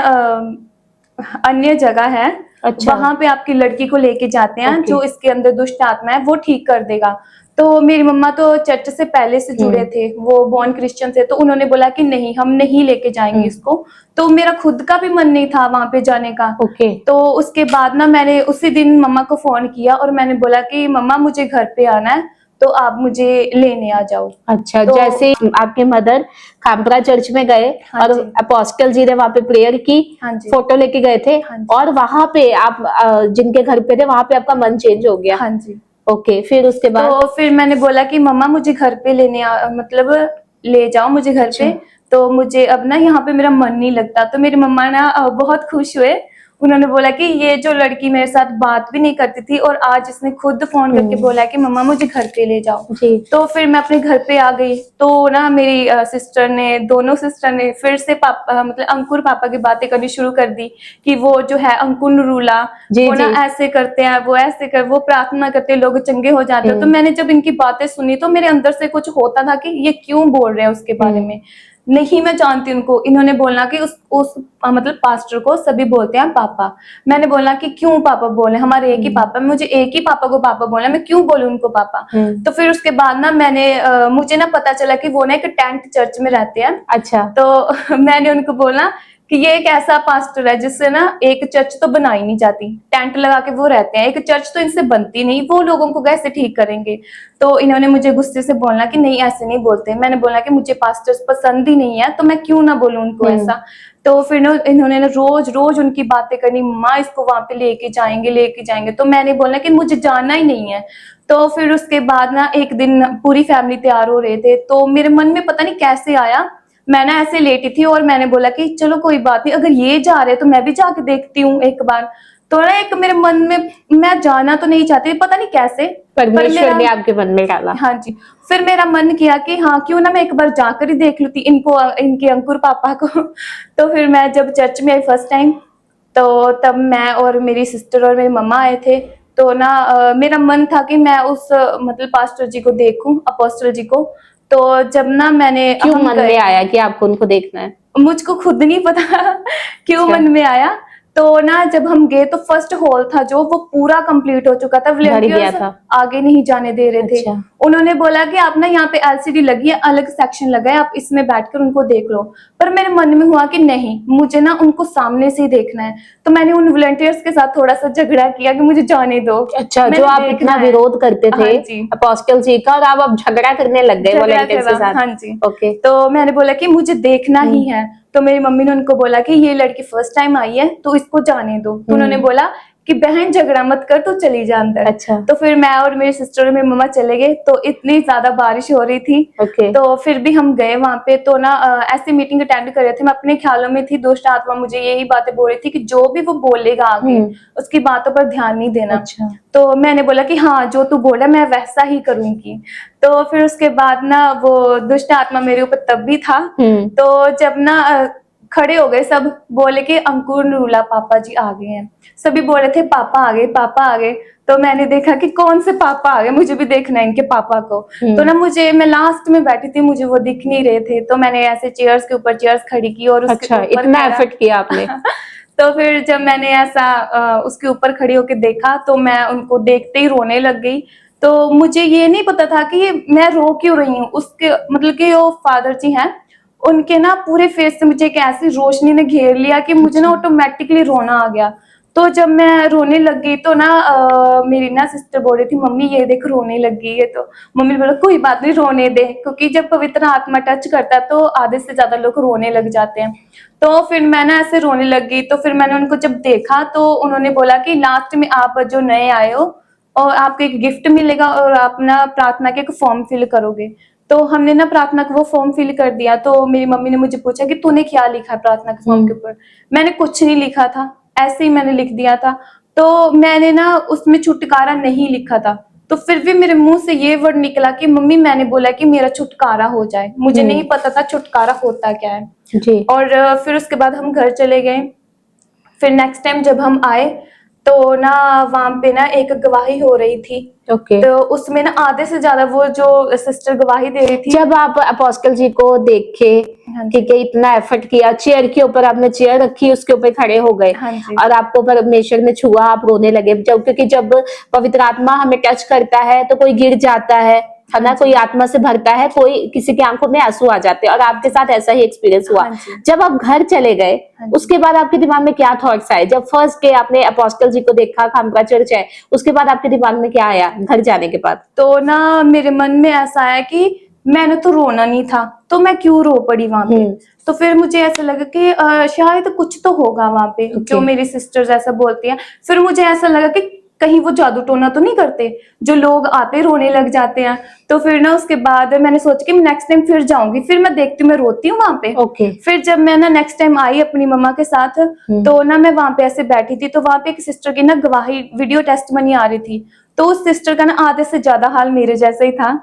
अन्य जगह है, अच्छा। वहां पे आपकी लड़की को लेके जाते हैं, ओके। जो इसके अंदर दुष्ट आत्मा है वो ठीक कर देगा। तो मेरी मम्मा तो चर्च से पहले से जुड़े थे, वो बॉर्न क्रिश्चियन थे, तो उन्होंने बोला कि नहीं हम नहीं लेके जाएंगे इसको। तो मेरा खुद का भी मन नहीं था वहां पे जाने का। ओके। तो उसके बाद ना मैंने उसी दिन मम्मा को फोन किया और मैंने बोला कि मम्मा मुझे घर पे आना है, तो आप मुझे लेने आ जाओ। अच्छा, तो जैसे आपके मदर खामपुरा चर्च में गए हाँ और जी। अपोस्टल जी ने वहां पे प्रेयर की, हाँ जी। फोटो लेके गए थे, हाँ जी। और वहां पे आप जिनके घर पे थे वहां पे आपका मन चेंज हो गया? हाँ जी। ओके, फिर उसके बाद? तो फिर मैंने बोला कि मम्मा मुझे घर पे मतलब ले जाओ मुझे घर अच्छा। पे। तो मुझे अब ना यहाँ पे मेरा मन नहीं लगता। तो मेरी मम्मा ना बहुत खुश हुए। उन्होंने बोला कि ये जो लड़की मेरे साथ बात भी नहीं करती थी और आज इसने खुद फोन करके बोला कि मम्मा मुझे घर पे ले जाओ। जी। तो फिर मैं अपने घर पे आ गई। तो ना मेरी सिस्टर ने, दोनों सिस्टर ने फिर से पापा मतलब अंकुर पापा की बातें करनी शुरू कर दी कि वो जो है अंकुर नरूला, जी, वो ना जी। ऐसे करते हैं, वो ऐसे कर, वो प्रार्थना करते हैं, लोग चंगे हो जाते हैं। तो मैंने जब इनकी बातें सुनी तो मेरे अंदर से कुछ होता था कि ये क्यों बोल रहे हैं उसके बारे में। नहीं मैं जानती उनको। इन्होंने बोलना कि उस मतलब पास्टर को सभी बोलते हैं पापा। मैंने बोला कि क्यों पापा बोले, हमारे एक ही पापा, मुझे एक ही पापा को पापा बोला, मैं क्यों बोलूं उनको पापा। तो फिर उसके बाद ना मैंने मुझे ना पता चला कि वो ना एक टेंट चर्च में रहते हैं। अच्छा। तो मैंने उनको बोला कि ये एक ऐसा पास्टर है जिससे ना एक चर्च तो बनाई नहीं जाती, टेंट लगा के वो रहते हैं, एक चर्च तो इनसे बनती नहीं, वो लोगों को कैसे ठीक करेंगे। तो इन्होंने मुझे गुस्से से बोलना कि नहीं ऐसे नहीं बोलते। मैंने बोला कि मुझे पास्टर्स पसंद ही नहीं है, तो मैं क्यों ना बोलूं उनको ऐसा। तो फिर ना इन्होंने ना रोज रोज उनकी बातें करनी, माँ इसको वहां पे लेके जाएंगे। तो मैंने बोला कि मुझे जाना ही नहीं है। तो फिर उसके बाद ना एक दिन पूरी फैमिली तैयार हो रहे थे, तो मेरे मन में पता नहीं कैसे आया, मैं ना ऐसे लेटी थी और मैंने बोला कि चलो कोई बात नहीं, अगर ये जा रहे तो मैं भी जाके देखती हूँ एक बार। तो ना एक मेरे मन में, मैं जाना तो नहीं चाहती, पता नहीं कैसे, परमेश्वर ने आपके मन में डाला। हाँ जी, फिर मेरा मन किया कि हाँ क्यों ना मैं एक बार जाकर ही देख लूती इनको, इनके अंकुर पापा को। तो फिर मैं जब चर्च में आई फर्स्ट टाइम, तो तब मैं और मेरी सिस्टर और मेरी मम्मा आए थे। तो ना मेरा मन था कि मैं उस मतलब पास्टर जी को देखूं, अपोस्टल जी को। तो जब ना मैंने, क्यों हम मन में आया कि आपको उनको देखना है? मुझको खुद नहीं पता क्यों मन में आया। तो ना जब हम गए तो फर्स्ट हॉल था जो, वो पूरा कंप्लीट हो चुका था, भर गया वॉलंटियर्स था। आगे नहीं जाने दे रहे थे। अच्छा। उन्होंने बोला कि आप ना यहाँ पे एलसीडी लगी है, अलग सेक्शन लगा है, आप इसमें बैठकर उनको देख लो। पर मेरे मन में हुआ कि नहीं, मुझे ना उनको सामने से ही देखना है। तो मैंने उन वॉलंटियर्स के साथ थोड़ा सा झगड़ा किया कि मुझे जाने दो। अच्छा, मैंने जो आप देखना इतना है। विरोध करते थे हाँ जी, अपोस्टल जी का, और आप अब झगड़ा करने लग गए झगड़ा वॉलंटियर्स के करा, साथ? हाँ जी। ओके। तो मैंने बोला कि मुझे देखना ही है। तो मेरी मम्मी ने उनको बोला कि ये लड़की फर्स्ट टाइम आई है तो इसको जाने दो। तो उन्होंने बोला कि बहन झगड़ा मत कर, तू चली जा अंदर। अच्छा। तो फिर मैं और मेरी सिस्टर और मेरी मम्मा चले गए। तो इतनी ज्यादा बारिश हो रही थी, ओके। तो फिर भी हम गए वहां पे। तो ना ऐसी मीटिंग अटेंड कर रहे थे, मैं अपने ख्यालों में थी, दुष्ट आत्मा मुझे यही बातें बोल रही थी कि जो भी वो बोलेगा आगे उसकी बातों पर ध्यान नहीं देना। अच्छा। तो मैंने बोला कि हाँ जो तू बोला मैं वैसा ही करूंगी। तो फिर उसके बाद ना वो दुष्ट आत्मा मेरे ऊपर तब भी था। तो जब ना खड़े हो गए सब, बोले कि अंकुर नरूला पापा जी आ गए हैं, सभी बोल रहे थे पापा आ गए पापा आ गए। तो मैंने देखा कि कौन से पापा आ गए, मुझे भी देखना है इनके पापा को। तो ना मैं लास्ट में बैठी थी, मुझे वो दिख नहीं रहे थे, तो मैंने ऐसे चेयर्स के ऊपर चेयर्स खड़ी की और उसके अच्छा, ऊपर इतना एफर्ट किया आपने। तो फिर जब मैंने ऐसा उसके ऊपर खड़ी होकर देखा तो मैं उनको देखते ही रोने लग गई। तो मुझे ये नहीं पता था कि मैं रो क्यों रही हूँ। उसके मतलब कि वो फादर जी हैं, उनके ना पूरे फेस से मुझे एक ऐसी रोशनी ने घेर लिया कि मुझे ना ऑटोमेटिकली रोना आ गया। तो जब मैं रोने लग गई तो ना मेरी ना सिस्टर बोल रही थी, मम्मी ये देख रोने लग गई है। तो मम्मी ने बोला कोई बात नहीं, रोने दे, क्योंकि जब पवित्र आत्मा टच करता है तो आधे से ज्यादा लोग रोने लग जाते हैं। तो फिर मैं ना ऐसे रोने लग गई। तो फिर मैंने उनको जब देखा तो उन्होंने बोला कि लास्ट में आप जो नए आए हो और आपको एक गिफ्ट मिलेगा और आप ना प्रार्थना के एक फॉर्म फिल करोगे। तो हमने ना प्रार्थना का वो फॉर्म फिल कर दिया। तो मेरी मम्मी ने मुझे पूछा कि तूने क्या लिखा है प्रार्थना के फॉर्म के ऊपर। मैंने कुछ नहीं लिखा था, ऐसे ही मैंने लिख दिया था। तो मैंने ना उसमें छुटकारा नहीं लिखा था, तो फिर भी मेरे मुंह से ये वर्ड निकला कि मम्मी मैंने बोला कि मेरा छुटकारा हो जाए। मुझे नहीं पता था छुटकारा होता क्या है जी। और फिर उसके बाद हम घर चले गए। फिर नेक्स्ट टाइम जब हम आए तो ना वहां पे ना एक गवाही हो रही थी। ओके। तो उसमें ना आधे से ज्यादा वो जो सिस्टर गवाही दे रही थी। जब आप अपोस्टल जी को देखे, हाँ जी। ठीक है, इतना एफर्ट किया, चेयर के ऊपर आपने चेयर रखी, उसके ऊपर खड़े हो गए हाँ जी। और आपको परमेश्वर ने छुआ, आप रोने लगे। जब क्योंकि जब पवित्र आत्मा हमें टच करता है तो कोई गिर जाता है ना, कोई आत्मा से भरता है, कोई किसी की आंखों में आंसू आ जाते हैं, और आपके साथ ऐसा ही एक्सपीरियंस हुआ। हाँ जी। जब आप घर चले गए उसके बाद आपके दिमाग में क्या थॉट्स आए? जब फर्स्ट डे आपने अपोस्टल जी को देखा, खामका चर्च है, उसके बाद आपके दिमाग में क्या आया घर जाने के बाद? तो ना मेरे मन में ऐसा आया कि मैंने तो रोना नहीं था, तो मैं क्यों रो पड़ी वहां पे। तो फिर मुझे ऐसा लगा कि शायद कुछ तो होगा वहां पे, जो मेरी सिस्टर्स ऐसा बोलती हैं। फिर मुझे ऐसा लगा कि कहीं वो जादू टोना तो नहीं करते, जो लोग आते रोने लग जाते हैं। तो फिर ना उसके बाद मैंने सोचा कि मैं नेक्स्ट टाइम फिर जाऊंगी, फिर मैं देखती हूँ, मैं रोती हूँ वहां पे। ओके। फिर जब मैं ना नेक्स्ट टाइम आई अपनी मम्मा के साथ, तो ना मैं वहां पे ऐसे बैठी थी, तो वहां पे एक सिस्टर की ना गवाही वीडियो टेस्टमनी आ रही थी। तो उस सिस्टर का ना आधे से ज्यादा हाल मेरे जैसा ही था।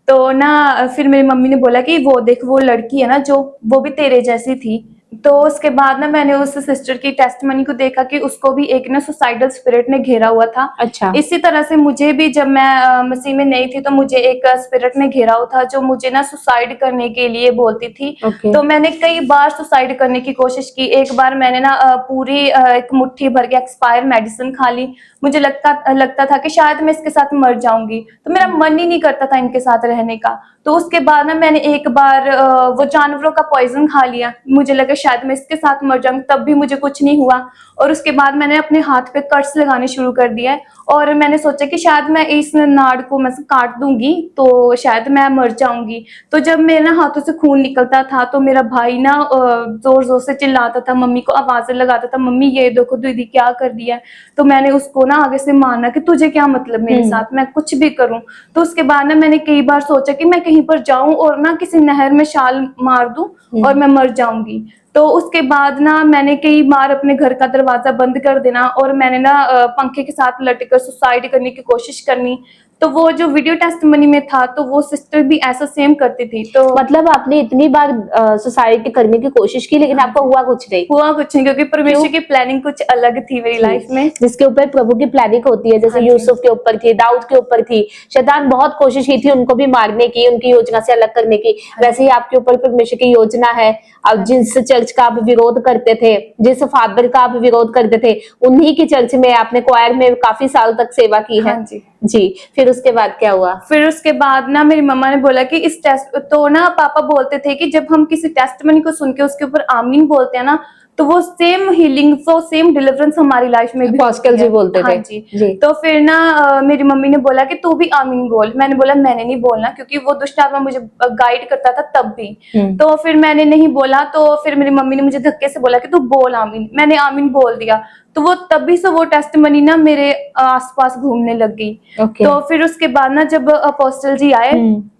तो ना फिर मेरी मम्मी ने बोला कि वो देख वो लड़की है ना जो, वो भी तेरे जैसी थी। तो उसके बाद ना मैंने उस सिस्टर की टेस्टमनी को देखा कि उसको भी एक ना सुसाइडल स्पिरिट ने घेरा हुआ था। अच्छा। इसी तरह से मुझे भी, जब मैं मसीह में नहीं थी, तो मुझे एक स्पिरिट ने घेरा हुआ था जो मुझे ना सुसाइड करने के लिए बोलती थी। तो मैंने कई बार सुसाइड करने की कोशिश की। एक बार मैंने ना पूरी एक मुट्ठी भर के एक्सपायर मेडिसिन खा ली। मुझे लगता था कि शायद मैं इसके साथ मर जाऊंगी, तो मेरा मन ही नहीं करता था इनके साथ रहने का। तो उसके बाद ना मैंने एक बार वो जानवरों का पॉइजन खा लिया। मुझे लगा शायद मैं इसके साथ मर जाऊंगी, तब भी मुझे कुछ नहीं हुआ। और उसके बाद मैंने अपने हाथ पे कट्स लगाने शुरू कर दिया और मैंने सोचा कि शायद मैं इस नाड़ को मैं काट दूंगी तो शायद मैं मर जाऊंगी। तो जब मेरे ना हाथों से खून निकलता था तो मेरा भाई ना जोर जोर से चिल्लाता था, मम्मी को आवाजें लगाता था, मम्मी ये देखो दीदी क्या कर दिया है। तो मैंने उसको ना आगे से माना कि तुझे क्या मतलब मेरे साथ, मैं कुछ भी करूं। तो उसके बाद ना मैंने कई बार सोचा कि मैं कहीं पर जाऊं और ना किसी नहर में छाल मार दूं और मैं मर जाऊंगी। तो उसके बाद ना मैंने कई बार अपने घर का दरवाजा बंद कर देना और मैंने ना पंखे के साथ लटकर सुसाइड करने की कोशिश करनी। तो वो जो वीडियो टेस्टमनी में था तो वो सिस्टर भी ऐसा सेम करती थी। तो मतलब आपने इतनी बार सुसाइड करने की कोशिश की लेकिन आपको हुआ कुछ नहीं? हुआ कुछ नहीं, क्योंकि परमेश्वर की प्लानिंग कुछ अलग थी मेरी लाइफ में। जिसके ऊपर प्रभु की प्लानिंग होती है, जैसे यूसुफ के ऊपर थी, दाऊद के ऊपर थी। शैतान बहुत कोशिश की थी उनको भी मारने की, उनकी योजना से अलग करने की। वैसे ही आपके ऊपर परमेश्वर की योजना है। अब जिस चर्च का आप विरोध करते थे, जिस फादर का आप विरोध करते थे, उन्हीं की चर्च में आपने क्वायर में काफी साल तक सेवा की है। जी। फिर उसके बाद क्या हुआ? फिर उसके बाद ना मेरी मम्मा ने बोला कि इस टेस्ट, तो ना पापा बोलते थे कि जब हम किसी टेस्टमनी को सुन के उसके ऊपर आमीन बोलते हैं ना, तो वो सेम हीलिंग, वो सेम डिलीवरेंस हमारी लाइफ में भी अपोस्टल जी बोलते थे। हाँ जी। तो फिर ना मेरी मम्मी ने बोला कि तू भी आमीन बोल। मैंने बोला मैंने नहीं बोलना, क्योंकि वो दुष्ट आत्मा मुझे गाइड करता था तब भी। तो फिर मैंने नहीं बोला। तो फिर मेरी मम्मी ने मुझे धक्के से बोला कि तू बोल आमीन। मैंने आमीन बोल दिया। तो वो तभी से वो टेस्टमनी ना मेरे आसपास घूमने लग गई। तो फिर उसके बाद ना जब अपोस्टल जी आए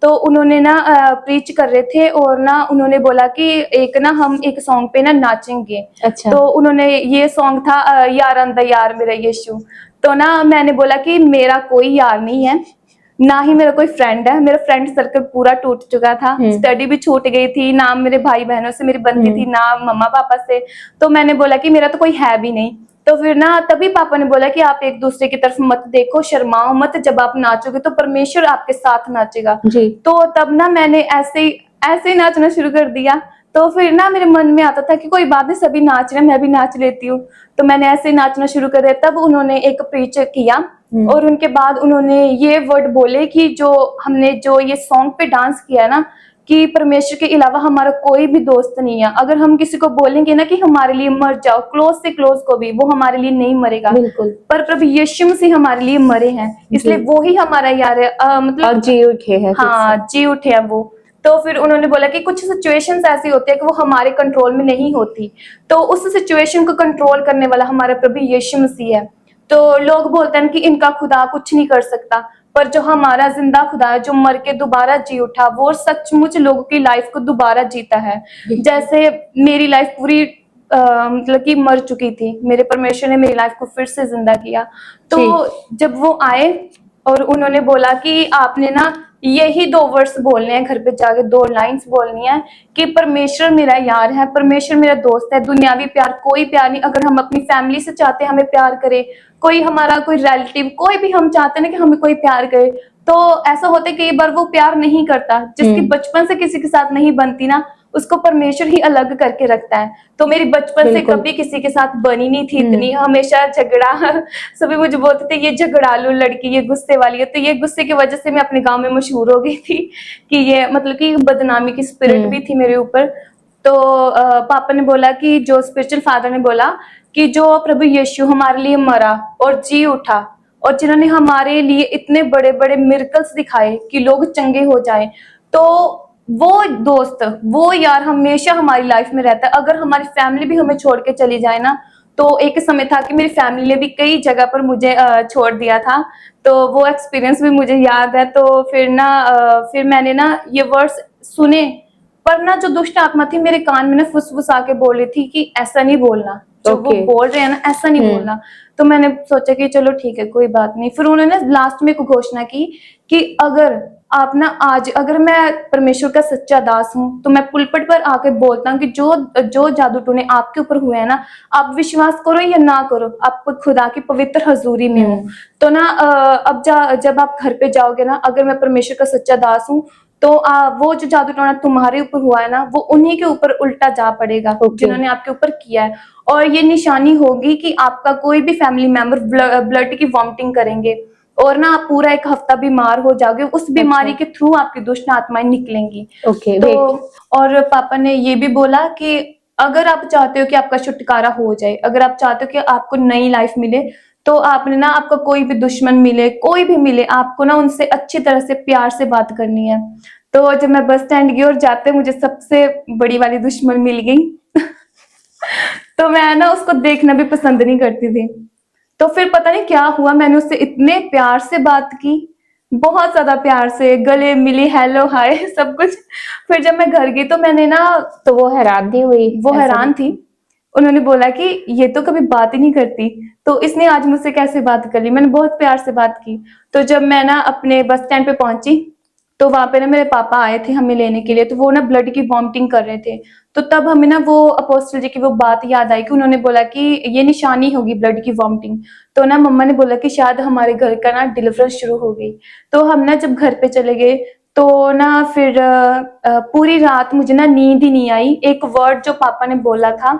तो उन्होंने ना प्रीच कर रहे थे और ना उन्होंने बोला कि एक ना हम एक सॉन्ग पे ना नाचेंगे। अच्छा। तो उन्होंने ये सॉन्ग था यार अंदा यार मेरा यीशु। तो ना मैंने बोला कि मेरा कोई यार नहीं है, ना ही मेरा कोई फ्रेंड है। मेरा फ्रेंड सर्कल पूरा टूट चुका था, स्टडी भी छूट गई थी, ना मेरे भाई बहनों से मेरी बनती थी, ना मम्मा पापा से। तो मैंने बोला कि मेरा तो कोई है भी नहीं। तो फिर ना तभी पापा ने बोला कि आप एक दूसरे की तरफ मत देखो, शर्माओ मत, जब आप नाचोगे तो परमेश्वर आपके साथ नाचेगा। जी। तो तब ना मैंने ऐसे ही नाचना शुरू कर दिया। तो फिर ना मेरे मन में आता था कि कोई बात नहीं, सभी नाच रहे हैं, मैं भी नाच लेती हूँ। तो मैंने ऐसे ही नाचना शुरू कर दिया। तब उन्होंने एक प्रीच किया और उनके बाद उन्होंने ये वर्ड बोले कि जो हमने जो ये सॉन्ग पे डांस किया है ना, कि परमेश्वर के अलावा हमारा कोई भी दोस्त नहीं है। अगर हम किसी को बोलेंगे ना कि हमारे लिए मर जाओ, क्लोज से क्लोज को भी, वो हमारे लिए नहीं मरेगा। बिल्कुल। पर प्रभु यीशु मसीह हमारे लिए मरे हैं, इसलिए जी। वो ही हमारा यार है। और मतलब जी उठे हैं फिर हाँ, से। जी उठे हैं वो। तो फिर उन्होंने बोला कि कुछ सिचुएशंस ऐसी होती है कि वो हमारे कंट्रोल में नहीं होती, तो उस सिचुएशन को कंट्रोल करने वाला हमारा प्रभु यीशु मसीह है। तो लोग बोलते हैं कि इनका खुदा कुछ नहीं कर सकता, पर जो हमारा जिंदा खुदा है, जो मर के दोबारा जी उठा, वो सचमुच लोगों की लाइफ को दोबारा जीता है। जैसे मेरी लाइफ पूरी मतलब कि मर चुकी थी, मेरे परमेश्वर ने मेरी लाइफ को फिर से जिंदा किया। तो जब वो आए और उन्होंने बोला कि आपने ना यही 2 वर्ड्स बोलने हैं, घर पे जाके 2 लाइंस बोलनी है कि परमेश्वर मेरा यार है, परमेश्वर मेरा दोस्त है। दुनियावी प्यार कोई प्यार नहीं। अगर हम अपनी फैमिली से चाहते हैं हमें प्यार करे, कोई हमारा कोई रिलेटिव, कोई भी हम चाहते हैं ना कि हमें कोई प्यार करे, तो ऐसा होता है कई बार वो प्यार नहीं करता। जिसकी बचपन से किसी के साथ नहीं बनती ना, उसको परमेश्वर ही अलग करके रखता है। तो मेरी बचपन से बिल्कुल। कभी किसी के साथ बनी नहीं थी इतनी, हमेशा झगड़ा सभी मुझे बोलते थे ये झगड़ालू लड़की, ये गुस्से वाली है। तो ये गुस्से की वजह से मैं अपने गांव में मशहूर हो गई थी कि ये मतलब कि बदनामी की स्पिरिट भी थी मेरे ऊपर। तो पापा ने बोला कि जो स्पिरिचुअल फादर ने बोला कि जो प्रभु यीशु हमारे लिए मरा और जी उठा, और जिन्होंने हमारे लिए इतने बड़े बड़े मिरेकल्स दिखाए कि लोग चंगे हो जाए, तो वो दोस्त, वो यार हमेशा हमारी लाइफ में रहता है। अगर हमारी फैमिली भी हमें छोड़ के चली जाए ना, तो एक समय था कि मेरी फैमिली ने भी कई जगह पर मुझे छोड़ दिया था, तो वो एक्सपीरियंस भी मुझे याद है। तो फिर ना फिर मैंने ना ये वर्ड्स सुने, पर ना जो दुष्ट आत्मा थी मेरे कान में ना फुसफुसा के बोल रही थी कि ऐसा नहीं बोलना, जो वो ओके। बोल रहे हैं ना ऐसा नहीं बोलना। तो मैंने सोचा कि चलो ठीक है, कोई बात नहीं। फिर उन्होंने लास्ट में एक घोषणा की कि अगर आप ना आज, अगर मैं परमेश्वर का सच्चा दास हूं, तो मैं पुलपट पर आकर बोलता हूँ कि जो जो जादू टोने आपके ऊपर हुए हैं ना, आप विश्वास करो या ना करो, आप खुदा की पवित्र हजूरी में हो। तो ना अब जब आप घर पे जाओगे ना, अगर मैं परमेश्वर का सच्चा दास हूँ, तो वो जो जादू टोना तुम्हारे ऊपर हुआ है ना, वो उन्हीं के ऊपर उल्टा जा पड़ेगा जिन्होंने आपके ऊपर किया है। और ये निशानी होगी कि आपका कोई भी फैमिली मेंबर ब्लड की वॉमिटिंग करेंगे, और ना आप पूरा 1 हफ्ता बीमार हो जाओगे। उस बीमारी के थ्रू आपकी दुष्ट आत्माएं निकलेंगी। तो और पापा ने ये भी बोला कि अगर आप चाहते हो कि आपका छुटकारा हो जाए, अगर आप चाहते हो कि आपको नई लाइफ मिले, तो आपने ना, आपका कोई भी दुश्मन मिले, कोई भी मिले, आपको ना उनसे अच्छी तरह से प्यार से बात करनी है। तो जब मैं बस स्टैंड गई और जाते मुझे सबसे बड़ी वाली दुश्मन मिल गई तो मैं ना उसको देखना भी पसंद नहीं करती थी। तो फिर पता नहीं क्या हुआ, मैंने उससे इतने प्यार से बात की, बहुत ज्यादा प्यार से, गले मिली, हेलो हाय सब कुछ। फिर जब मैं घर गई तो मैंने ना, तो वो हैरान नहीं हुई? वो हैरान थी। उन्होंने बोला कि ये तो कभी बात ही नहीं करती, तो इसने आज मुझसे कैसे बात कर ली। मैंने बहुत प्यार से बात की। तो जब मैं ना अपने बस स्टैंड पे पहुंची, तो वहां पे ना मेरे पापा आए थे हमें लेने के लिए, तो वो ना ब्लड की वॉमिटिंग कर रहे थे। तो तब हमें ना वो अपोस्टल जी की वो बात याद आई कि उन्होंने बोला कि ये निशानी होगी ब्लड की वॉमिटिंग। तो ना मम्मा ने बोला कि शायद हमारे घर का ना डिलीवरेंस शुरू हो गई। तो हम ना जब घर पे चले गए, तो ना फिर पूरी रात मुझे ना नींद ही नहीं आई। एक वर्ड जो पापा ने बोला था,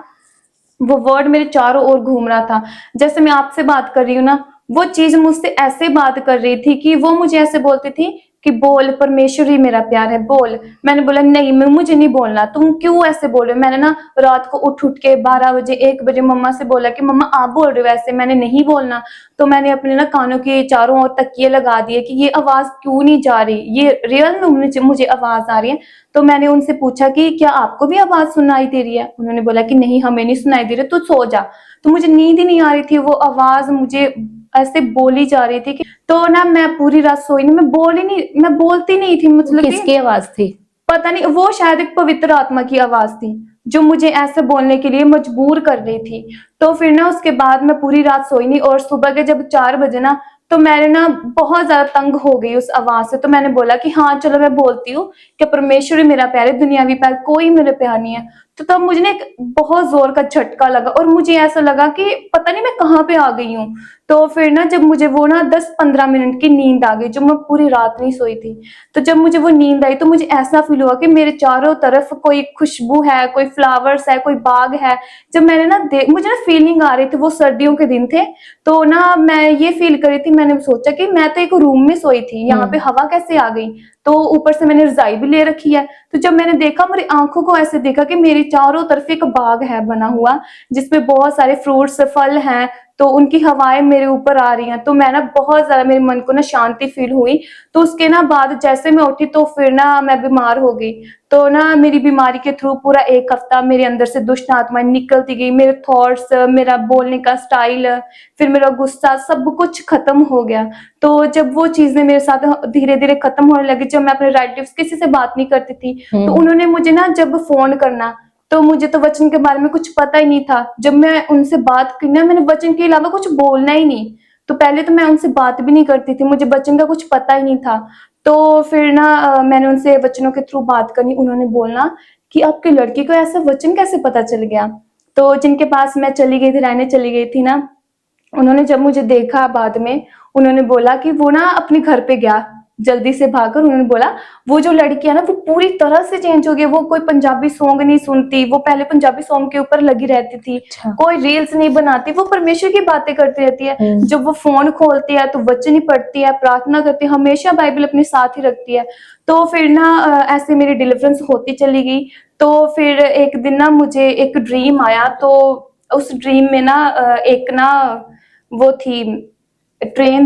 वो वर्ड मेरे चारों ओर घूम रहा था। जैसे मैं आपसे बात कर रही हूँ ना, वो चीज मुझसे ऐसे बात कर रही थी कि वो मुझे ऐसे बोलती थी कि बोल, परमेश्वर ही मेरा प्यार है, बोल। मैंने बोला नहीं, मुझे नहीं बोलना, तुम क्यों ऐसे बोल रहे हो। मैंने ना रात को उठ उठ के 12 बजे 1 बजे मम्मा से बोला कि मम्मा आप बोल रहे हो ऐसे, मैंने नहीं बोलना। तो मैंने अपने ना कानों के चारों ओर तकिए लगा दिए कि ये आवाज क्यों नहीं जा रही, ये रियल में मुझे आवाज आ रही है। तो मैंने उनसे पूछा कि क्या आपको भी आवाज सुनाई दे रही है। उन्होंने बोला कि नहीं, हमें नहीं सुनाई दे रही, तू सो जा। तो मुझे नींद ही नहीं आ रही थी, वो आवाज मुझे ऐसे बोली जा रही थी कि, तो ना मैं पूरी रात सोई नहीं, मैं बोलती नहीं थी। मतलब किसकी आवाज थी? पता नहीं, वो शायद एक पवित्र आत्मा की आवाज थी जो मुझे ऐसे बोलने के लिए मजबूर कर रही थी। तो फिर ना उसके बाद मैं पूरी रात सोई नहीं, और सुबह के जब 4 बजे ना, तो मैंने ना बहुत ज्यादा तंग हो गई उस आवाज से। तो मैंने बोला कि हाँ चलो मैं बोलती हूँ कि परमेश्वर ही मेरा प्यार है, दुनियावी प्यार कोई मेरे प्यार नहीं है। तो तब मुझे ना एक बहुत जोर का झटका लगा और मुझे ऐसा लगा कि पता नहीं मैं कहाँ पे आ गई हूँ। तो फिर ना जब मुझे वो ना 10-15 मिनट की नींद आ गई, जो मैं पूरी रात नहीं सोई थी। तो जब मुझे वो नींद आई तो मुझे ऐसा फील हुआ कि मेरे चारों तरफ कोई खुशबू है, कोई फ्लावर्स है, कोई बाग है। जब मैंने ना मुझे ना फीलिंग आ रही थी, वो सर्दियों के दिन थे, तो ना मैं ये फील कर रही थी, मैंने सोचा कि मैं तो एक रूम में सोई थी, यहाँ पे हवा कैसे आ गई। तो ऊपर से मैंने रजाई भी ले रखी है। तो जब मैंने देखा, मेरी आंखों को ऐसे देखा कि मेरी चारों तरफ एक बाग है बना हुआ, जिसमें बहुत सारे फ्रूट्स फल हैं, तो उनकी हवाएं मेरे ऊपर आ रही हैं। तो मैं ना बहुत ज्यादा, मेरे मन को ना शांति फील हुई। तो उसके ना बाद जैसे मैं उठी तो फिर ना मैं बीमार हो गई। तो ना मेरी बीमारी के थ्रू पूरा 1 हफ्ता मेरे अंदर से दुष्ट आत्माएं निकलती गई, मेरे थॉट्स, मेरा बोलने का स्टाइल, फिर मेरा गुस्सा, सब कुछ खत्म हो गया। तो जब वो चीजें मेरे साथ धीरे धीरे खत्म होने लगी, जब मैं अपने रिलेटिव्स किसी से बात नहीं करती थी, तो उन्होंने मुझे ना जब फोन करना, तो मुझे तो वचन के बारे में कुछ पता ही नहीं था। जब मैं उनसे बात की ना, मैंने वचन के अलावा कुछ बोलना ही नहीं। तो पहले तो मैं उनसे बात भी नहीं करती थी, मुझे वचन का कुछ पता ही नहीं था। तो फिर ना मैंने उनसे वचनों के थ्रू बात करनी, उन्होंने बोलना कि आपकी लड़की को ऐसा वचन कैसे पता चल गया। तो जिनके पास मैं चली गई थी, रहने चली गई थी ना, उन्होंने जब मुझे देखा बाद में, उन्होंने बोला कि वो ना अपने घर पे गया जल्दी से भागकर। उन्होंने बोला वो जो लड़की है ना, वो पूरी तरह से चेंज हो गई, वो कोई पंजाबी सॉन्ग नहीं सुनती, वो पहले पंजाबी सॉन्ग के ऊपर लगी रहती थी, कोई रील्स नहीं बनाती, वो परमेश्वर की बातें करती रहती है। जब वो फोन खोलती है तो वचन ही पढ़ती है, प्रार्थना करती है, हमेशा बाइबल अपने साथ ही रखती है। तो फिर ना ऐसे मेरी डिलीवरेंस होती चली गई। तो फिर एक दिन ना मुझे एक ड्रीम आया। तो उस ड्रीम में ना एक ना वो थी, ट्रेन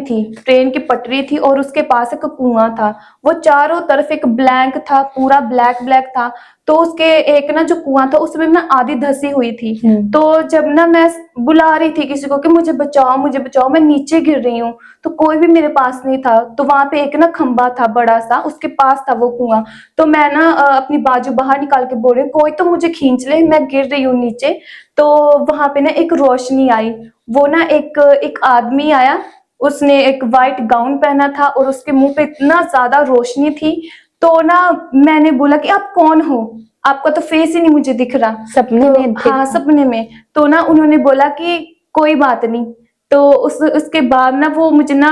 की पटरी थी और उसके पास एक कुआं था। वो चारों तरफ एक ब्लैंक था, पूरा ब्लैक ब्लैक था। तो उसके एक ना जो कुआं था उसमें ना आधी धसी हुई थी। तो जब ना मैं बुला रही थी किसी को कि मुझे बचाओ मुझे बचाओ, मैं नीचे गिर रही हूँ, तो कोई भी मेरे पास नहीं था। तो वहां पे एक ना खंबा था बड़ा सा, उसके पास था वो कुआं। तो मैं ना अपनी बाजू बाहर निकाल के बोल रही हूँ कोई तो मुझे खींच ले, मैं गिर रही हूँ नीचे। तो वहां पे ना एक रोशनी आई। वो ना एक आदमी आया, उसने एक वाइट गाउन पहना था और उसके मुंह पे इतना ज्यादा रोशनी थी। तो ना मैंने बोला कि आप कौन हो, आपका तो फेस ही नहीं मुझे दिख रहा। सपने तो में हाँ, सपने में। तो ना उन्होंने बोला कि कोई बात नहीं। तो उसके बाद ना वो मुझे ना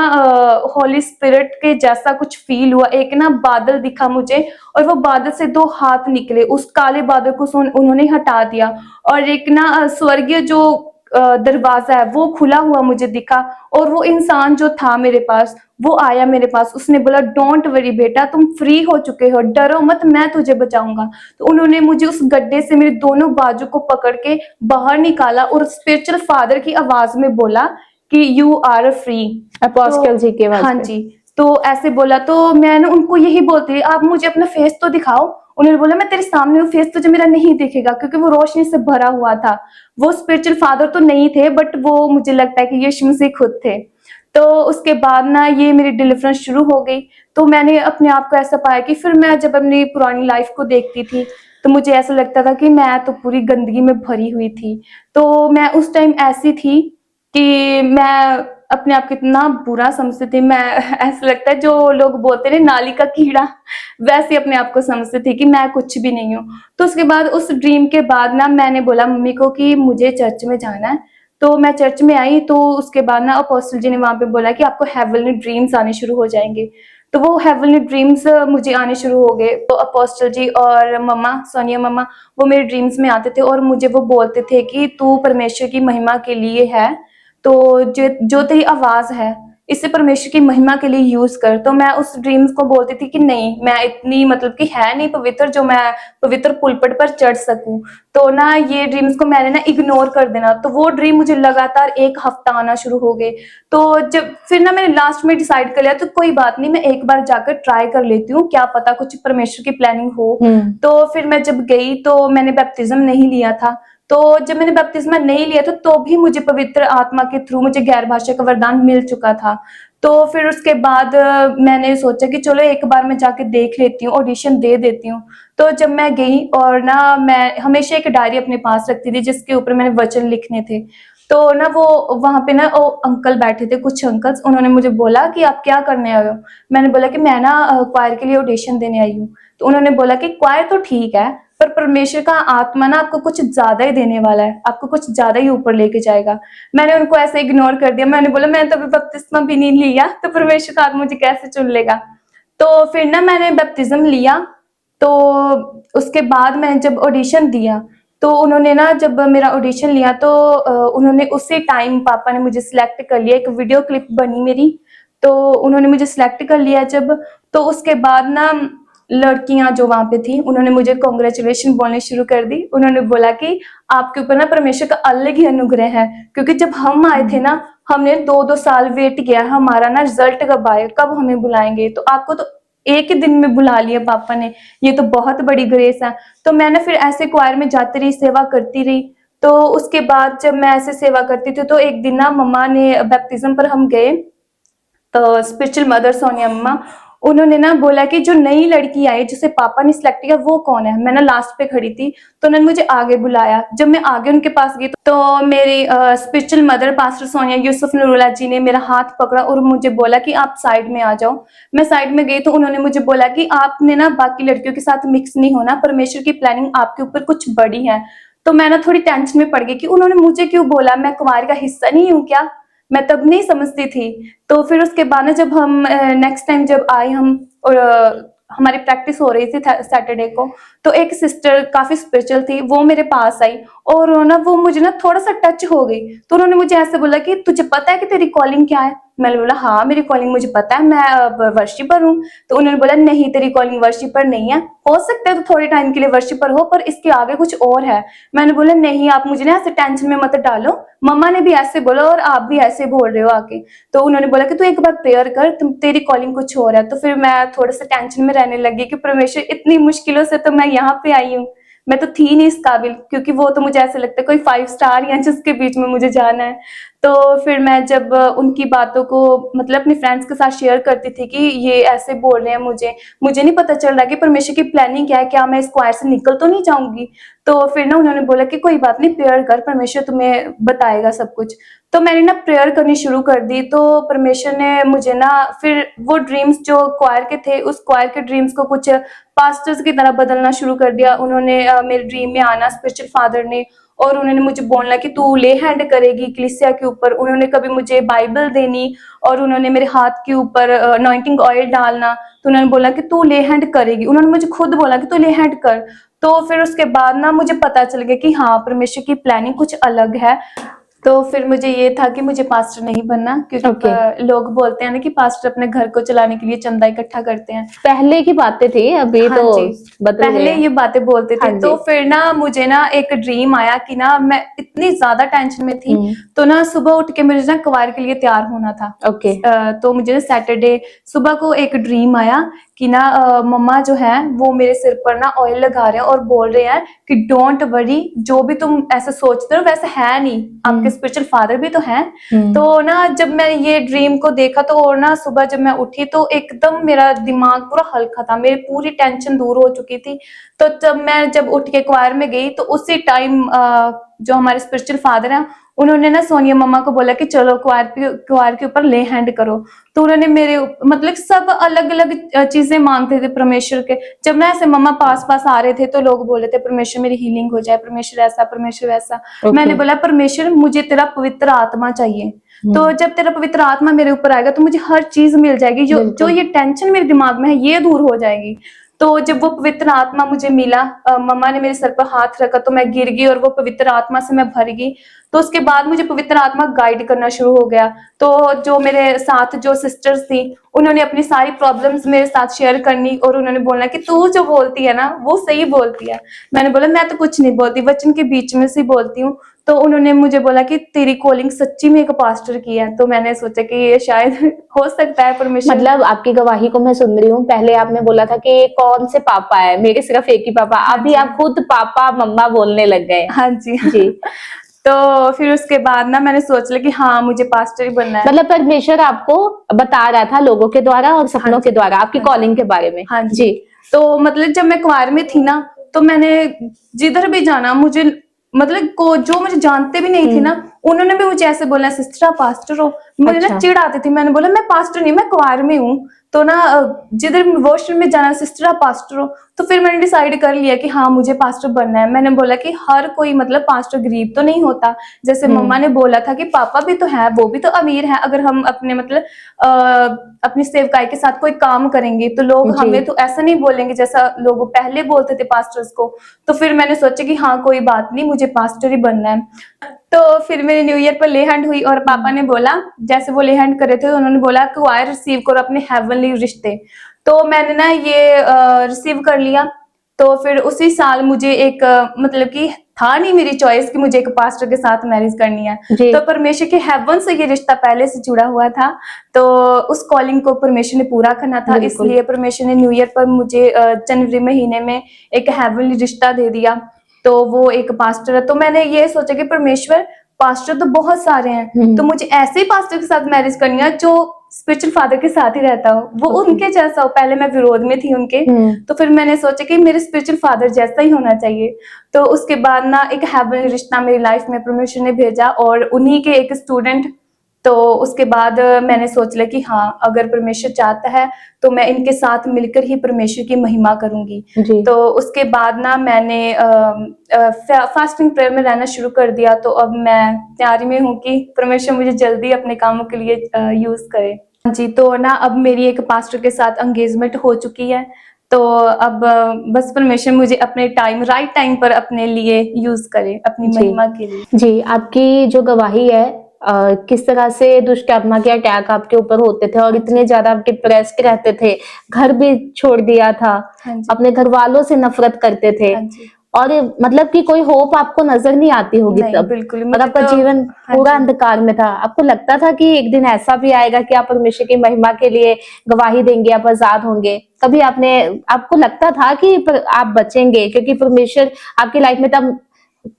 होली स्पिरिट के जैसा कुछ फील हुआ, एक ना बादल दिखा मुझे, और वो बादल से 2 हाथ निकले, उस काले बादल को उन्होंने हटा दिया। और एक ना स्वर्गीय जो दरवाजा है वो खुला हुआ मुझे दिखा। और वो इंसान जो था मेरे पास, वो आया मेरे पास, उसने बोला डोंट वरी बेटा, तुम फ्री हो चुके हो, डरो मत, मैं तुझे बचाऊंगा। तो उन्होंने मुझे उस गड्ढे से मेरे दोनों बाजू को पकड़ के बाहर निकाला और स्पिरिचुअल फादर की आवाज में बोला कि यू आर फ्री। अपोस्टल जी के हाँ वास्ते। जी। तो ऐसे बोला, तो मैंने उनको यही बोलती, आप मुझे अपना फेस तो दिखाओ। उन्होंने बोला मैं तेरे सामने हूँ, फेस तुझे मेरा नहीं दिखेगा, क्योंकि वो रोशनी से भरा हुआ था। वो स्पिरिचुअल फादर तो नहीं थे, बट वो मुझे लगता है कि यीशु मसीह खुद थे। तो उसके बाद ना ये मेरी डिलीवरेंस शुरू हो गई। तो मैंने अपने आप को ऐसा पाया कि फिर मैं जब अपनी पुरानी लाइफ को देखती थी, तो मुझे ऐसा लगता था कि मैं तो पूरी गंदगी में भरी हुई थी। तो मैं उस टाइम ऐसी थी कि मैं अपने आप को इतना बुरा समझती थी। मैं ऐसा लगता है जो लोग बोलते हैं नाली का कीड़ा, वैसे अपने आप को समझती थी कि मैं कुछ भी नहीं हूँ। तो उसके बाद उस ड्रीम के बाद ना मैंने बोला मम्मी को कि मुझे चर्च में जाना है। तो मैं चर्च में आई। तो उसके बाद ना अपोस्टल जी ने वहां पे बोला कि आपको हेवनली ड्रीम्स आने शुरू हो जाएंगे। तो वो हेवनली ड्रीम्स मुझे आने शुरू हो गए। तो अपोस्टल जी और मम्मा, सोनिया मम्मा, वो मेरे ड्रीम्स में आते थे और मुझे वो बोलते थे कि तू परमेश्वर की महिमा के लिए है, तो जो तेरी आवाज है इसे परमेश्वर की महिमा के लिए यूज कर। तो मैं उस ड्रीम्स को बोलती थी कि नहीं, मैं इतनी मतलब कि है नहीं पवित्र जो मैं पवित्र पुलपट पर चढ़ सकूं। तो ना ये ड्रीम्स को मैंने ना इग्नोर कर देना। तो वो ड्रीम मुझे लगातार 1 हफ्ता आना शुरू हो गए। तो जब फिर ना मैंने लास्ट में डिसाइड कर लिया, तो कोई बात नहीं, मैं एक बार जाकर ट्राई कर लेती हूँ, क्या पता कुछ परमेश्वर की प्लानिंग हो। तो फिर मैं जब गई तो मैंने बैप्टिज्म नहीं लिया था। तो जब मैंने बपतिस्मा नहीं लिया था तो भी मुझे पवित्र आत्मा के थ्रू मुझे गैर भाषा का वरदान मिल चुका था। तो फिर उसके बाद मैंने सोचा कि चलो एक बार मैं जाके देख लेती हूँ, ऑडिशन दे देती हूँ। तो जब मैं गई और ना मैं हमेशा एक डायरी अपने पास रखती थी जिसके ऊपर मैंने वचन लिखने थे। तो ना वो वहां पे ना वो अंकल बैठे थे, कुछ अंकल्स, उन्होंने मुझे बोला कि आप क्या करने आए हो। मैंने बोला कि मैं ना क्वायर के लिए ऑडिशन देने आई हूँ। तो उन्होंने बोला कि क्वायर तो ठीक है, पर परमेश्वर का आत्मा ना आपको कुछ ज्यादा ही देने वाला है, आपको कुछ ज्यादा ही ऊपर लेके जाएगा। मैंने उनको ऐसे इग्नोर कर दिया, मैंने बोला मैंने तो अभी बपतिस्मा भी नहीं लिया, तो परमेश्वर का आत्मा मुझे कैसे चुन लेगा। तो फिर ना मैंने बपतिस्म लिया, तो उसके बाद मैंने जब ऑडिशन दिया, तो उन्होंने ना जब मेरा ऑडिशन लिया तो उन्होंने उसी टाइम पापा ने मुझे सिलेक्ट कर लिया, एक वीडियो क्लिप बनी मेरी, तो उन्होंने मुझे सिलेक्ट कर लिया जब, तो उसके बाद ना लड़कियां जो वहां पे थी उन्होंने मुझे कॉन्ग्रेचुलेशन बोलने शुरू कर दी। उन्होंने बोला कि आपके ऊपर ना परमेश्वर का अलग ही अनुग्रह है, क्योंकि जब हम आए थे ना हमने 2-2 साल वेट किया, हमारा ना रिजल्ट कब आए, कब हमें बुलाएंगे, तो आपको तो एक ही दिन में बुला लिया पापा ने, ये तो बहुत बड़ी ग्रेस है। तो मैं ना फिर ऐसे क्वायर में जाती रही, सेवा करती रही। तो उसके बाद जब मैं ऐसे सेवा करती थी तो एक दिन ना मम्मा ने बैप्टिज्म पर हम गए, तो स्पिरिचुअल मदर सोनिया मम्मा उन्होंने ना बोला कि जो नई लड़की आई जिसे पापा ने सिलेक्ट किया वो कौन है। मैं ना लास्ट पे खड़ी थी, तो उन्होंने मुझे आगे बुलाया। जब मैं आगे उनके पास गई तो मेरी spiritual mother pastor Sonia Yusuf Noorullah ji ने मेरा हाथ पकड़ा और मुझे बोला कि आप साइड में आ जाओ। मैं साइड में गई तो उन्होंने मुझे बोला कि आपने ना बाकी लड़कियों के साथ मिक्स नहीं होना, परमेश्वर की प्लानिंग आपके ऊपर कुछ बड़ी है। तो मैं ना थोड़ी टेंशन में पड़ गई कि उन्होंने मुझे क्यों बोला, मैं कुंवारी का हिस्सा नहीं हूँ क्या, मैं तब नहीं समझती थी। तो फिर उसके बाद ना जब हम नेक्स्ट टाइम जब आए हम और हमारी प्रैक्टिस हो रही थी सैटरडे को, तो एक सिस्टर काफी स्पिरिचुअल थी, वो मेरे पास आई और ना वो मुझे ना थोड़ा सा टच हो गई। तो उन्होंने मुझे ऐसे बोला कि तुझे पता है कि तेरी कॉलिंग क्या है। मैंने बोला हाँ मेरी कॉलिंग मुझे पता है, मैं वर्शिपर हूँ। तो उन्होंने बोला नहीं तेरी कॉलिंग वर्शिपर नहीं है, हो सकता है तो थोड़े टाइम के लिए वर्शिपर हो पर इसके आगे कुछ और है। मैंने बोला नहीं आप मुझे ना ऐसे टेंशन में मत डालो, मम्मा ने भी ऐसे बोला और आप भी ऐसे बोल रहे हो आके। तो उन्होंने बोला कि तू एक बार प्रेयर कर, तुम तेरी कॉलिंग कुछ और है। तो फिर मैं थोड़ा सा टेंशन में रहने लगी कि परमेश्वर इतनी मुश्किलों से तो मैं यहाँ पे आई हूँ, मैं तो थी नहीं इस काबिल, क्योंकि वो तो मुझे ऐसे लगता है कोई 5 स्टार या जिसके बीच में मुझे जाना है। तो फिर मैं जब उनकी बातों को मतलब अपने फ्रेंड्स के साथ शेयर करती थी कि ये ऐसे बोल रहे हैं, मुझे नहीं पता चल रहा कि परमेश्वर की प्लानिंग क्या है, क्या मैं इस क्वायर से निकल तो नहीं जाऊंगी। तो फिर ना उन्होंने बोला कि कोई बात नहीं प्रेयर कर, परमेश्वर तुम्हें बताएगा सब कुछ। तो मैंने ना प्रेयर करनी शुरू कर दी, तो परमेश्वर ने मुझे ना फिर वो ड्रीम्स जो क्वायर के थे उस क्वायर के ड्रीम्स को कुछ पास्टर्स की तरह बदलना शुरू कर दिया। उन्होंने मेरे ड्रीम में आना स्पिरिचुअल फादर ने, और उन्होंने मुझे बोलना कि तू ले हैंड करेगी कलीसिया के ऊपर। उन्होंने कभी मुझे बाइबल देनी और उन्होंने मेरे हाथ के ऊपर अनॉइंटिंग ऑयल डालना, तो उन्होंने बोला कि तू ले हैंड करेगी। उन्होंने मुझे खुद बोला कि तू ले हैंड कर। तो फिर उसके बाद ना मुझे पता चल गया कि हाँ परमेश्वर की प्लानिंग कुछ अलग है। तो फिर मुझे ये था कि मुझे पास्टर नहीं बनना, क्योंकि लोग बोलते हैं ना कि पास्टर अपने घर को चलाने के लिए चंदा इकट्ठा करते हैं। पहले की बातें थी, अभी हाँ तो जी, बदल पहले गए। ये बातें बोलते थे। हाँ तो जी। फिर ना मुझे ना एक ड्रीम आया कि ना मैं इतनी ज्यादा टेंशन में थी, तो ना सुबह उठ के मुझे ना क्वायर के लिए तैयार होना था। ओके। तो मुझे ना सैटरडे सुबह को एक ड्रीम आया कि ना मम्मा जो है वो मेरे सिर पर ना ऑयल लगा रहे हैं और बोल रहे हैं कि डोंट वरी, जो भी तुम ऐसे सोचते हो वैसे है नहीं, आपके स्पिरिचुअल फादर भी तो हैं। तो ना जब मैं ये ड्रीम को देखा तो और ना सुबह जब मैं उठी तो एकदम मेरा दिमाग पूरा हल्का था, मेरी पूरी टेंशन दूर हो चुकी थी। तो जब उठ के क्वायर में गई तो उसी टाइम जो हमारे स्पिरिचुअल फादर हैं उन्होंने ना सोनिया मम्मा को बोला कि चलो क्वायर के ऊपर ले हैंड करो। तो उन्होंने मेरे मतलब सब अलग अलग चीजें मांगते थे परमेश्वर के। जब ना ऐसे मम्मा पास पास आ रहे थे तो लोग बोले थे परमेश्वर मेरी हीलिंग हो जाए, परमेश्वर ऐसा परमेश्वर वैसा। मैंने बोला परमेश्वर मुझे तेरा पवित्र आत्मा चाहिए, तो जब तेरा पवित्र आत्मा मेरे ऊपर आएगा तो मुझे हर चीज मिल जाएगी, जो ये टेंशन मेरे दिमाग में है ये दूर हो जाएगी। तो जब वो पवित्र आत्मा मुझे मिला, मम्मा ने मेरे सर पर हाथ रखा तो मैं गिर गई और वो पवित्र आत्मा से मैं भर गई। तो उसके बाद मुझे पवित्र आत्मा गाइड करना शुरू हो गया। तो जो मेरे साथ जो सिस्टर्स थी उन्होंने अपनी सारी प्रॉब्लम्स मेरे साथ शेयर करनी और उन्होंने बोलना कि तू जो बोलती है ना वो सही बोलती है। मैंने बोला मैं तो कुछ नहीं बोलती, वचन के बीच में से बोलती हूँ। तो उन्होंने मुझे बोला कि तेरी कॉलिंग सच्ची में एक पास्टर की है। तो मैंने सोचा कि ये शायद हो सकता है परमेश्वर। मतलब आपकी गवाही को मैं सुन रही हूँ, पहले आपने बोला था कि कौन से पापा है, मेरे सिर्फ एक ही पापा, अभी आप खुद पापा मम्मा बोलने लग गए। हाँ जी जी। तो फिर उसके बाद ना मैंने सोच लिया कि हाँ मुझे पास्टर ही बनना है। मतलब परमेश्वर आपको बता रहा था लोगों के द्वारा और सपनों के द्वारा आपकी कॉलिंग के बारे में। हाँ जी। तो मतलब जब मैं कुंवार में थी ना तो मैंने जिधर भी जाना मुझे मतलब को जो मुझे जानते भी नहीं थे ना उन्होंने भी मुझे ऐसे बोला सिस्टर आप पास्टर हो। मुझे ना चिढ़ आती थी, मैंने बोला मैं पास्टर नहीं मैं कुंवार में हूँ। तो ना जिधर वॉशरूम में जाना, सिस्टर आप पास्टर हो, तो फिर मैंने डिसाइड कर लिया कि हाँ मुझे पास्टर बनना है। मैंने बोला कि हर कोई मतलब पास्टर गरीब तो नहीं होता, जैसे मम्मा ने बोला था कि पापा भी तो है, वो भी तो अमीर है, अगर हम अपने मतलब अपनी सेवकाई के साथ कोई काम करेंगे तो लोग जी। हमें तो ऐसा नहीं बोलेंगे जैसा लोग पहले बोलते थे पास्टर्स को। तो फिर मैंने सोचा कि हाँ कोई बात नहीं, मुझे पास्टर ही बनना है। तो फिर मेरी न्यू ईयर पर ले हैंड हुई और पापा ने बोला, जैसे वो ले हैंड कर रहे थे तो उन्होंने बोला कि वायर रिसीव करो अपने हेवनली रिश्ते। तो मैंने ना ये रिसीव कर लिया। तो फिर उसी साल मुझे एक मतलब कि था नहीं मेरी चॉइस कि मुझे एक पास्टर के साथ मैरिज करनी है। जी। तो परमेश्वर के हेवन से ये रिश्ता पहले से जुड़ा हुआ था, तो उस कॉलिंग को परमेश्वर ने पूरा करना था, बिल्कुल। इसलिए परमेश्वर ने न्यू ईयर पर मुझे जनवरी महीने में एक हेवनली रिश्ता दे दिया। तो वो एक पास्टर है। तो मैंने ये सोचा कि परमेश्वर पास्टर तो बहुत सारे हैं, तो मुझे ऐसे ही पास्टर के साथ मैरिज करनी है जो स्पिरिचुअल फादर के साथ ही रहता हो, वो ओके। उनके जैसा हो। पहले मैं विरोध में थी उनके, तो फिर मैंने सोचा कि मेरे स्पिरिचुअल फादर जैसा ही होना चाहिए। तो उसके बाद ना एक हेवनली रिश्ता मेरी लाइफ में परमेश्वर ने भेजा और उन्हीं के एक स्टूडेंट। तो उसके बाद मैंने सोच लिया कि हाँ अगर परमेश्वर चाहता है तो मैं इनके साथ मिलकर ही परमेश्वर की महिमा करूंगी। जी। तो उसके बाद ना मैंने फास्टिंग प्रेयर में रहना शुरू कर दिया। तो अब मैं तैयारी में हूँ कि परमेश्वर मुझे जल्दी अपने कामों के लिए यूज करे। जी, तो ना अब मेरी एक पास्टर के साथ एंगेजमेंट हो चुकी है। तो अब बस परमेश्वर मुझे अपने टाइम, राइट टाइम पर अपने लिए यूज करे अपनी जी। महिमा के लिए। जी, आपकी जो गवाही है किस तरह से दुष्ट आत्मा के अटैक आपके ऊपर होते थे और इतने ज्यादा आप डिप्रेस्ड रहते थे, घर भी छोड़ दिया था, हाँ जी। अपने घर वालों से नफरत करते थे, हाँ जी। और मतलब कि कोई होप आपको नजर नहीं आती होगी नहीं, तब, बिल्कुल ही और मुझे आपका तो। जीवन हाँ पूरा जी। अंधकार में था। आपको लगता था कि एक दिन ऐसा भी आएगा कि आप परमेश्वर की महिमा के लिए गवाही देंगे, आप आजाद होंगे? कभी आपको लगता था कि आप बचेंगे, क्योंकि परमेश्वर आपकी लाइफ में तब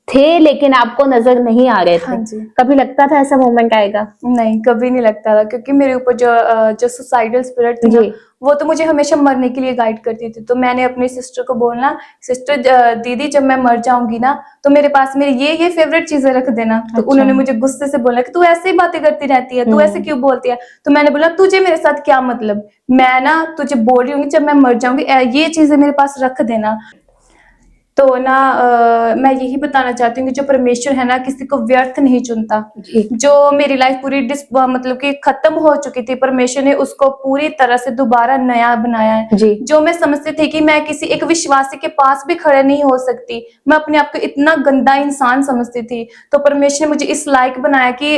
थे लेकिन आपको नजर नहीं आ रहे हाँ थे? जी। कभी लगता था ऐसा मोमेंट आएगा? नहीं, कभी नहीं लगता था, क्योंकि मेरे ऊपर जो सुसाइडल स्पिरिट थी ना, जी। वो तो मुझे हमेशा मरने के लिए गाइड करती थी। तो मैंने अपनी सिस्टर को बोलना, सिस्टर दीदी जब मैं मर जाऊंगी ना तो मेरे पास मेरी ये फेवरेट चीजें रख देना। तो अच्छा। उन्होंने मुझे गुस्से से बोला कि तू ऐसे ही बातें करती रहती है, तू ऐसे क्यों बोलती है? तो मैंने बोला तुझे मेरे साथ क्या मतलब, मैं ना तुझे बोल रही हूँ जब मैं मर जाऊंगी ये चीजें मेरे पास रख देना। तो ना मैं यही बताना चाहती हूँ कि जो परमेश्वर है ना किसी को व्यर्थ नहीं चुनता। जी। जो मेरी लाइफ पूरी मतलब कि खत्म हो चुकी थी, परमेश्वर ने उसको पूरी तरह से दोबारा नया बनाया है। जी। जो मैं समझती थी कि मैं किसी एक विश्वासी के पास भी खड़े नहीं हो सकती, मैं अपने आप को इतना गंदा इंसान समझती थी, तो परमेश्वर ने मुझे इस लायक बनाया कि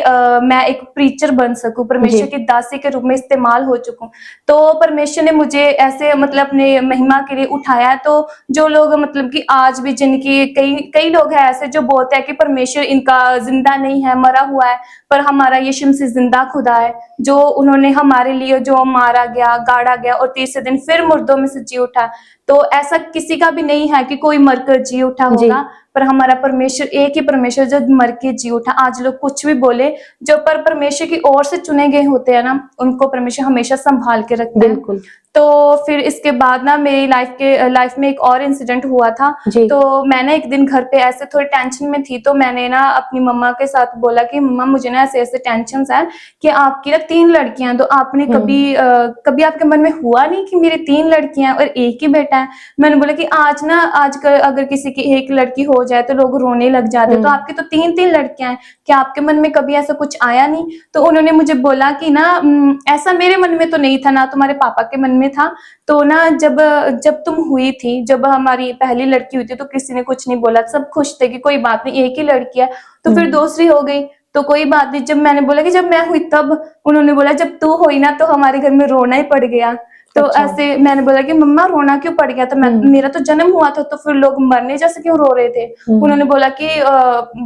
मैं एक प्रीचर बन सकूं, परमेश्वर की दासी के रूप में इस्तेमाल हो चुकूं। तो परमेश्वर ने मुझे ऐसे मतलब अपने महिमा के लिए उठाया है। तो जो लोग मतलब कि आज भी जिनकी कई कई लोग हैं ऐसे जो बोलते हैं कि परमेश्वर इनका जिंदा नहीं है, मरा हुआ है, पर हमारा यीशु मसीह जिंदा खुदा है, जो उन्होंने हमारे लिए जो मारा गया, गाड़ा गया और तीसरे दिन फिर मुर्दों में से जी उठा। तो ऐसा किसी का भी नहीं है कि कोई मरकर जी उठा जी। होगा, पर हमारा परमेश्वर एक ही परमेश्वर जो मर के जी उठा। आज लोग कुछ भी बोले, जो पर परमेश्वर की ओर से चुने गए होते हैं ना, उनको परमेश्वर हमेशा संभाल के रखता है। बिल्कुल। तो फिर इसके बाद ना मेरी लाइफ में एक और इंसिडेंट हुआ था। जी। तो मैंने एक दिन घर पे ऐसे थोड़ी टेंशन में थी, तो मैंने ना अपनी मम्मा के साथ बोला कि मम्मा मुझे ना ऐसे ऐसे टेंशन है कि आपकी ना 3 लड़कियां हैं, तो आपने कभी आपके मन में हुआ नहीं कि मेरी 3 लड़कियां हैं और एक ही बेटा है? मैंने बोला कि आजकल अगर किसी की एक लड़की हो जाए तो लोग रोने लग जाते हैं, तो आपकी तो 3 लड़कियां हैं, क्या आपके मन में कभी ऐसा कुछ आया नहीं? तो उन्होंने मुझे बोला कि ना ऐसा मेरे मन में तो नहीं था, ना तुम्हारे पापा के मन में था। तो ना जब जब तुम हुई थी, जब हमारी पहली लड़की हुई थी, तो किसी ने कुछ नहीं बोला, सब खुश थे कि कोई बात नहीं, एक ही लड़की है। तो फिर दूसरी हो गई तो कोई बात नहीं। जब मैंने बोला कि जब मैं हुई तब, उन्होंने बोला जब तू हुई ना तो हमारे घर में रोना ही पड़ गया। तो अच्छा। ऐसे मैंने बोला कि मम्मा रोना क्यों पड़ गया? तो मेरा तो जन्म हुआ था, तो फिर लोग मरने जैसे क्यों रो रहे थे? उन्होंने बोला कि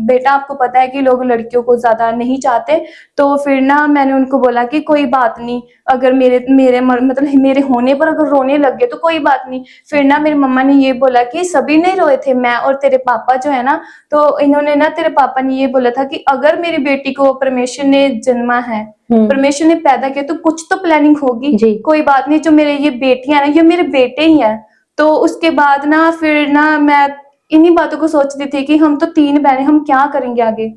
बेटा आपको पता है कि लोग लड़कियों को ज्यादा नहीं चाहते। तो फिर ना मैंने उनको बोला कि कोई बात नहीं, अगर मतलब मेरे होने पर अगर रोने लग गए तो कोई बात नहीं। फिर ना मेरी मम्मा ने ये बोला कि सभी नहीं रोए थे, मैं और तेरे पापा जो है ना, तो इन्होंने ना, तेरे पापा ने ये बोला था कि अगर मेरी बेटी को परमेश्वर ने जन्मा है, परमेश्वर ने पैदा किया, तो कुछ तो प्लानिंग होगी। जी। कोई बात नहीं, जो मेरे ये बेटियां ना, ये मेरे बेटे ही हैं। तो उसके बाद ना फिर ना मैं इन्हीं बातों को सोचती थी कि हम तो 3 बहनें, हम क्या करेंगे आगे।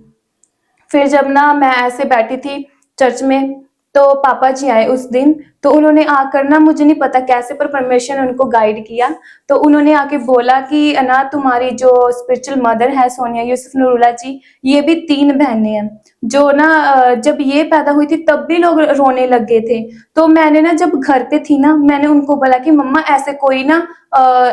फिर जब ना मैं ऐसे बैठी थी चर्च में, तो पापा जी आए उस दिन, तो उन्होंने आकर ना, मुझे नहीं पता कैसे, पर परमेश्वर ने उनको गाइड किया। तो उन्होंने आके बोला कि ना तुम्हारी जो स्पिरिचुअल मदर है सोनिया यूसुफ नूरुल्लाह जी, ये भी 3 बहनें हैं जो ना जब ये पैदा हुई थी तब भी लोग रोने लग गए थे। तो मैंने ना जब घर पे थी ना, मैंने उनको बोला कि मम्मा ऐसे कोई ना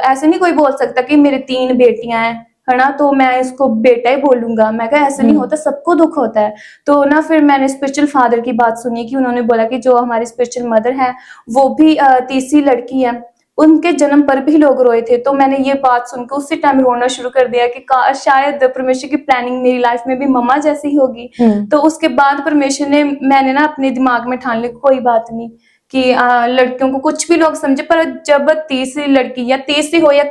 ऐसे नहीं कोई बोल सकता कि मेरे 3 बेटियां हैं, है ना, तो मैं इसको बेटा ही बोलूंगा। मैं कहा ऐसा नहीं होता, सबको दुख होता है। तो ना फिर मैंने स्पिरिचुअल फादर की बात सुनी कि उन्होंने बोला कि जो हमारी स्पिरिचुअल मदर है वो भी तीसरी लड़की है, उनके जन्म पर भी लोग रोए थे। तो मैंने ये बात सुनकर उसी टाइम रोना शुरू कर दिया कि शायद परमेश्वर की प्लानिंग मेरी लाइफ में भी मम्मा जैसी ही होगी। तो उसके बाद परमेश्वर ने, मैंने ना अपने दिमाग में ठान लिया कोई बात नहीं कि लड़कियों को कुछ भी लोग समझे, पर जब तीसरी लड़की या तीसरी हो या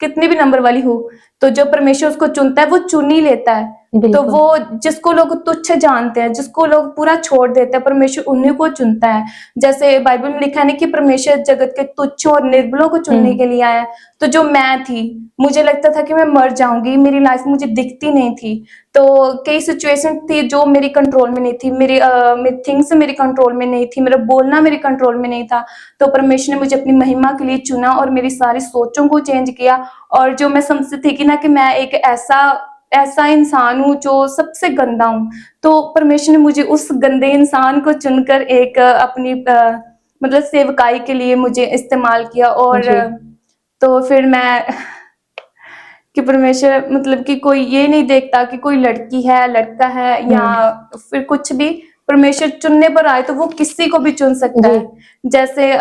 कितने भी नंबर वाली हो, तो जो परमेश्वर उसको चुनता है वो चुन ही लेता है। तो बिल्कुल। वो जिसको लोग तुच्छ जानते हैं, जिसको लोग पूरा छोड़ देते हैं, परमेश्वर उन्हीं को चुनता है। जैसे बाइबल में लिखा है ना कि परमेश्वर जगत के तुच्छ और निर्बलों को चुनने के लिए आया है। तो जो मैं थी, मुझे लगता था कि मैं मर जाऊंगी, मेरी लाइफ मुझे दिखती नहीं थी। तो कई सिचुएशन थी जो मेरी कंट्रोल में नहीं थी, मेरी थिंग्स मेरी कंट्रोल में नहीं थी, मेरा बोलना मेरे कंट्रोल में नहीं था। तो परमेश्वर ने मुझे अपनी महिमा के लिए चुना और मेरी सारी सोचों को चेंज किया। और जो मैं समझती थी कि ना कि मैं एक ऐसा इंसान हूँ जो सबसे गंदा हूँ, तो परमेश्वर ने मुझे उस गंदे इंसान को चुनकर एक अपनी मतलब सेवकाई के लिए मुझे इस्तेमाल किया। और तो फिर मैं कि परमेश्वर मतलब कि कोई ये नहीं देखता कि कोई लड़की है, लड़का है या फिर कुछ भी, परमेश्वर चुनने पर आए तो वो किसी को भी चुन सकता है। जैसे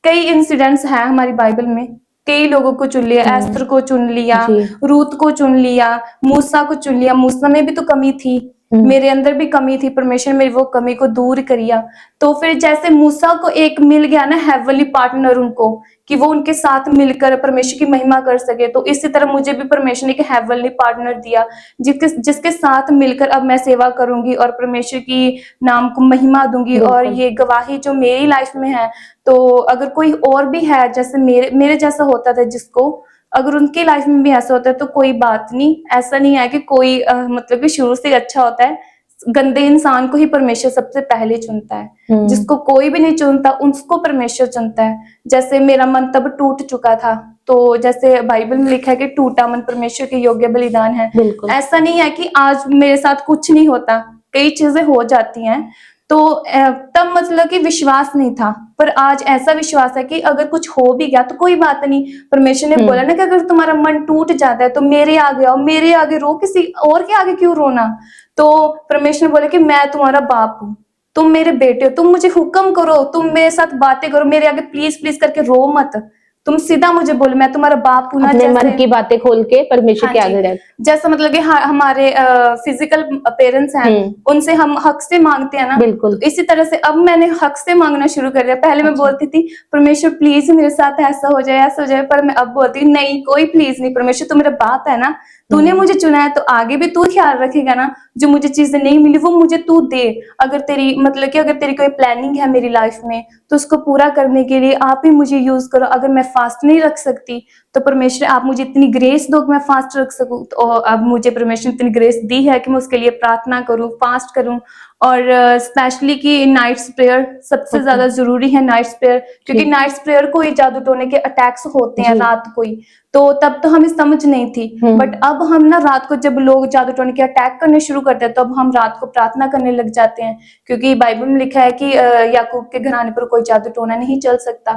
कई इंसिडेंट्स हैं हमारी बाइबल में, कई लोगों को चुन लिया, एस्तर को चुन लिया, रूत को चुन लिया, मूसा को चुन लिया। मूसा में भी तो कमी थी, मेरे अंदर भी कमी थी, परमेश्वर ने मेरी वो कमी को दूर करिया। तो फिर जैसे मूसा को एक मिल गया ना हेवनली पार्टनर उनको, कि वो उनके साथ मिलकर परमेश्वर की महिमा कर सके, तो इसी तरह मुझे भी परमेश्वर ने एक हेवनली पार्टनर दिया जिसके साथ मिलकर अब मैं सेवा करूंगी और परमेश्वर की नाम को महिमा दूंगी। और ये गवाही जो मेरी लाइफ में है, तो अगर कोई और भी है जैसे मेरे जैसा होता था, जिसको अगर उनकी लाइफ में भी ऐसा होता है तो कोई बात नहीं, ऐसा नहीं है कि कोई मतलब कि शुरू से अच्छा होता है। गंदे इंसान को ही परमेश्वर सबसे पहले चुनता है, जिसको कोई भी नहीं चुनता उसको परमेश्वर चुनता है। जैसे मेरा मन तब टूट चुका था, तो जैसे बाइबल में लिखा है कि टूटा मन परमेश्वर के योग्य बलिदान है। ऐसा नहीं है कि आज मेरे साथ कुछ नहीं होता, कई चीजें हो जाती हैं, तो तब मतलब कि विश्वास नहीं था, पर आज ऐसा विश्वास है कि अगर कुछ हो भी गया तो कोई बात नहीं। परमेश्वर ने बोला ना कि अगर तुम्हारा मन टूट जाता है तो मेरे आगे आओ, मेरे आगे रो, किसी और के आगे क्यों रोना। तो परमेश्वर ने बोला कि मैं तुम्हारा बाप हूँ, तुम मेरे बेटे हो, तुम मुझे हुक्म करो, तुम मेरे साथ बातें करो, मेरे आगे प्लीज प्लीज करके रो मत, तुम सीधा मुझे बोलो, मैं तुम्हारा बाप हूं ना। अपने मन की बातें खोल के परमेश्वर के आगे रख, जैसा मतलब कि हमारे फिजिकल पेरेंट्स हैं, उनसे हम हक से मांगते हैं ना, बिल्कुल। तो इसी तरह से अब मैंने हक से मांगना शुरू कर दिया। पहले मैं बोलती थी परमेश्वर प्लीज मेरे साथ ऐसा हो जाए, ऐसा हो जाए, पर मैं अब बोलती नहीं, कोई प्लीज नहीं, परमेश्वर तू मेरा बाप है ना, तूने मुझे चुना है, तो आगे भी तू ख्याल रखेगा ना, जो मुझे चीजें नहीं मिली वो मुझे तू दे। अगर तेरी मतलब कि अगर तेरी कोई प्लानिंग है मेरी लाइफ में, तो उसको पूरा करने के लिए आप ही मुझे यूज करो। अगर मैं फास्ट नहीं रख सकती तो परमेश्वर आप मुझे इतनी ग्रेस दो कि मैं फास्ट रख सकूं। तो अब मुझे परमेश्वर ने इतनी ग्रेस दी है कि मैं उसके लिए प्रार्थना करूं, फास्ट करूं। और स्पेशली कि नाइट्स प्रेयर सबसे ज्यादा जरूरी है, नाइट्स प्रेयर, क्योंकि नाइट्स प्रेयर को ही जादू टोने के अटैक्स होते हैं रात को ही। तो तब तो हमें समझ नहीं थी, बट अब हम ना रात को जब लोग जादू टोने के अटैक करने शुरू करते हैं तो अब हम रात को प्रार्थना करने लग जाते हैं, क्योंकि बाइबल में लिखा है कि याकूब के घराने पर कोई जादू टोना नहीं चल सकता।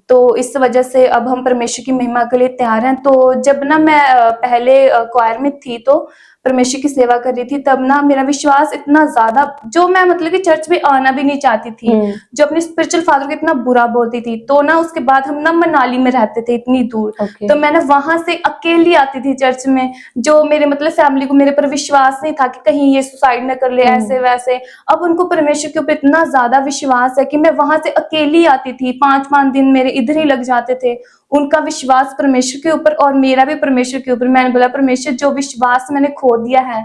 तो इस वजह से अब हम परमेश्वर की महिमा के लिए तैयार हैं। तो जब ना मैं पहले क्वायर में थी तो परमेश्वर की सेवा कर रही थी, तब ना मेरा विश्वास इतना ज्यादा, जो मैं मतलब कि चर्च में आना भी नहीं चाहती थी, जो अपने स्पिरिचुअल फादर को इतना बुरा बोलती थी। तो ना उसके बाद हम ना मनाली में रहते थे इतनी दूर, तो मैं ना वहां से अकेली आती थी चर्च में, जो मेरे मतलब फैमिली को मेरे पर विश्वास नहीं था कि कहीं ये सुसाइड न कर ले, ऐसे वैसे। अब उनको परमेश्वर के ऊपर इतना ज्यादा विश्वास है कि मैं वहां से अकेली आती थी, 5-5 दिन मेरे इधर ही लग जाते थे। उनका विश्वास परमेश्वर के ऊपर और मेरा भी परमेश्वर के ऊपर। मैंने बोला परमेश्वर जो विश्वास मैंने खो दिया है,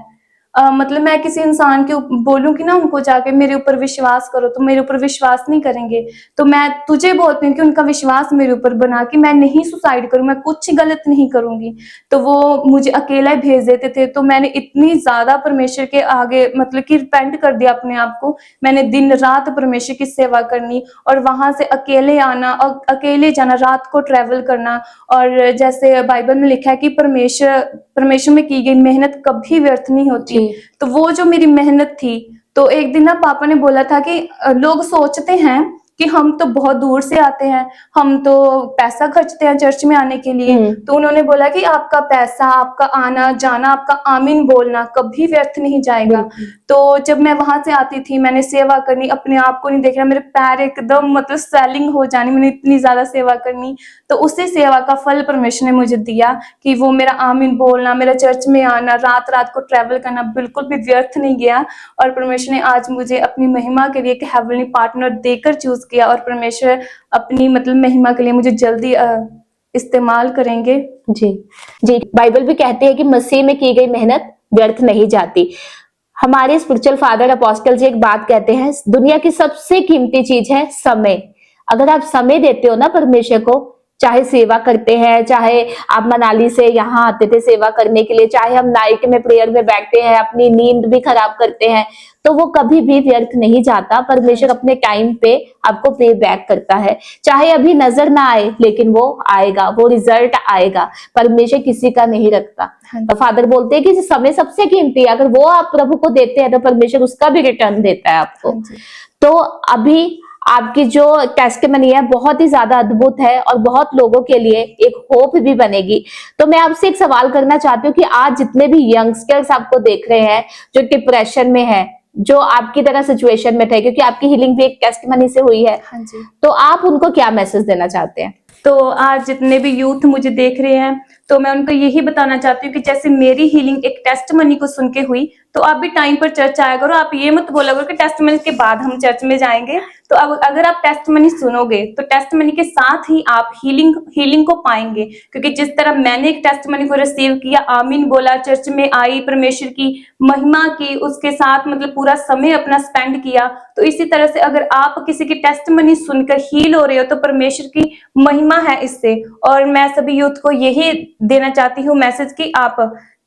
मतलब मैं किसी इंसान के बोलूंगी ना उनको जाके मेरे ऊपर विश्वास करो, तो मेरे ऊपर विश्वास नहीं करेंगे। तो मैं तुझे बोलती हूँ कि उनका विश्वास मेरे ऊपर बना कि मैं नहीं सुसाइड करूँ, मैं कुछ गलत नहीं करूंगी। तो वो मुझे अकेला ही भेज देते थे। तो मैंने इतनी ज्यादा परमेश्वर के आगे मतलब कि रिपेंट कर दिया अपने आप को। मैंने दिन रात परमेश्वर की सेवा करनी, और वहां से अकेले आना और अकेले जाना, रात को ट्रेवल करना। और जैसे बाइबल में लिखा है कि परमेश्वर में की गई मेहनत कभी व्यर्थ नहीं होती। जी। तो वो जो मेरी मेहनत थी, तो एक दिन ना पापा ने बोला था कि लोग सोचते हैं कि हम तो बहुत दूर से आते हैं, हम तो पैसा खर्चते हैं चर्च में आने के लिए। तो उन्होंने बोला कि आपका पैसा, आपका आना जाना, आपका आमीन बोलना कभी व्यर्थ नहीं जाएगा। बिल्कुल। तो जब मैं वहां से आती थी, मैंने सेवा करनी, अपने आप को नहीं देखना, मेरे पैर एकदम मतलब स्वेलिंग हो जानी, मैंने इतनी ज्यादा सेवा करनी। तो उसी सेवा का फल परमेश्वर ने मुझे दिया कि वो मेरा आमीन बोलना, मेरा चर्च में आना, रात रात को ट्रैवल करना बिल्कुल भी व्यर्थ नहीं गया। और परमेश्वर ने आज मुझे अपनी महिमा के लिए एक हेवनली पार्टनर देकर चूज किया, और परमेश्वर अपनी मतलब महिमा के लिए मुझे जल्दी इस्तेमाल करेंगे। जी। जी, बाइबल भी कहती है कि मसीह में की गई मेहनत व्यर्थ नहीं जाती। हमारे स्पिरिचुअल फादर अपोस्टल जी एक बात कहते हैं, दुनिया की सबसे कीमती चीज है समय। अगर आप समय देते हो ना परमेश्वर को, चाहे सेवा करते हैं, चाहे आप मनाली से यहाँ आते थे सेवा करने के लिए, चाहे हम नाइट में प्रेयर में बैठते हैं, अपनी नींद भी खराब करते हैं, तो वो कभी भी व्यर्थ नहीं जाता। परमेश्वर अपने टाइम पे आपको पे बैक करता है। चाहे अभी नजर ना आए, लेकिन वो आएगा, वो रिजल्ट आएगा। परमेश्वर किसी का नहीं रखता। तो फादर बोलते हैं कि समय सबसे कीमती है, अगर वो आप प्रभु को देते हैं तो परमेश्वर उसका भी रिटर्न देता है आपको। तो अभी आपकी जो टेस्टिमनी है बहुत ही ज्यादा अद्भुत है और बहुत लोगों के लिए एक होप भी बनेगी। तो मैं आपसे एक सवाल करना चाहती हूँ कि आज जितने भी यंगस्टर्स आपको देख रहे हैं जो डिप्रेशन में है, जो आपकी तरह सिचुएशन में थे, क्योंकि आपकी हीलिंग भी एक टेस्टिमनी से हुई है, हाँ जी। तो आप उनको क्या मैसेज देना चाहते हैं? तो आज जितने भी यूथ मुझे देख रहे हैं, तो मैं उनको यही बताना चाहती हूँ कि जैसे मेरी हीलिंग एक टेस्टमनी को सुन के हुई, तो आप भी टाइम पर चर्च आया करो। आप ये मत बोला करो कि टेस्टमनी के बाद हम चर्च में जाएंगे। तो अब अगर आप टेस्टमनी सुनोगे तो टेस्टमनी के साथ ही आप हीलिंग को पाएंगे। क्योंकि जिस तरह मैंने एक टेस्टमनी को रिसीव किया, आमीन बोला, चर्च में आई, परमेश्वर की महिमा की, उसके साथ मतलब पूरा समय अपना स्पेंड किया, तो इसी तरह से अगर आप किसी की टेस्टमनी सुनकर हील हो रहे हो तो परमेश्वर की महिमा है इससे। और मैं सभी यूथ को यही देना चाहती हूँ मैसेज कि आप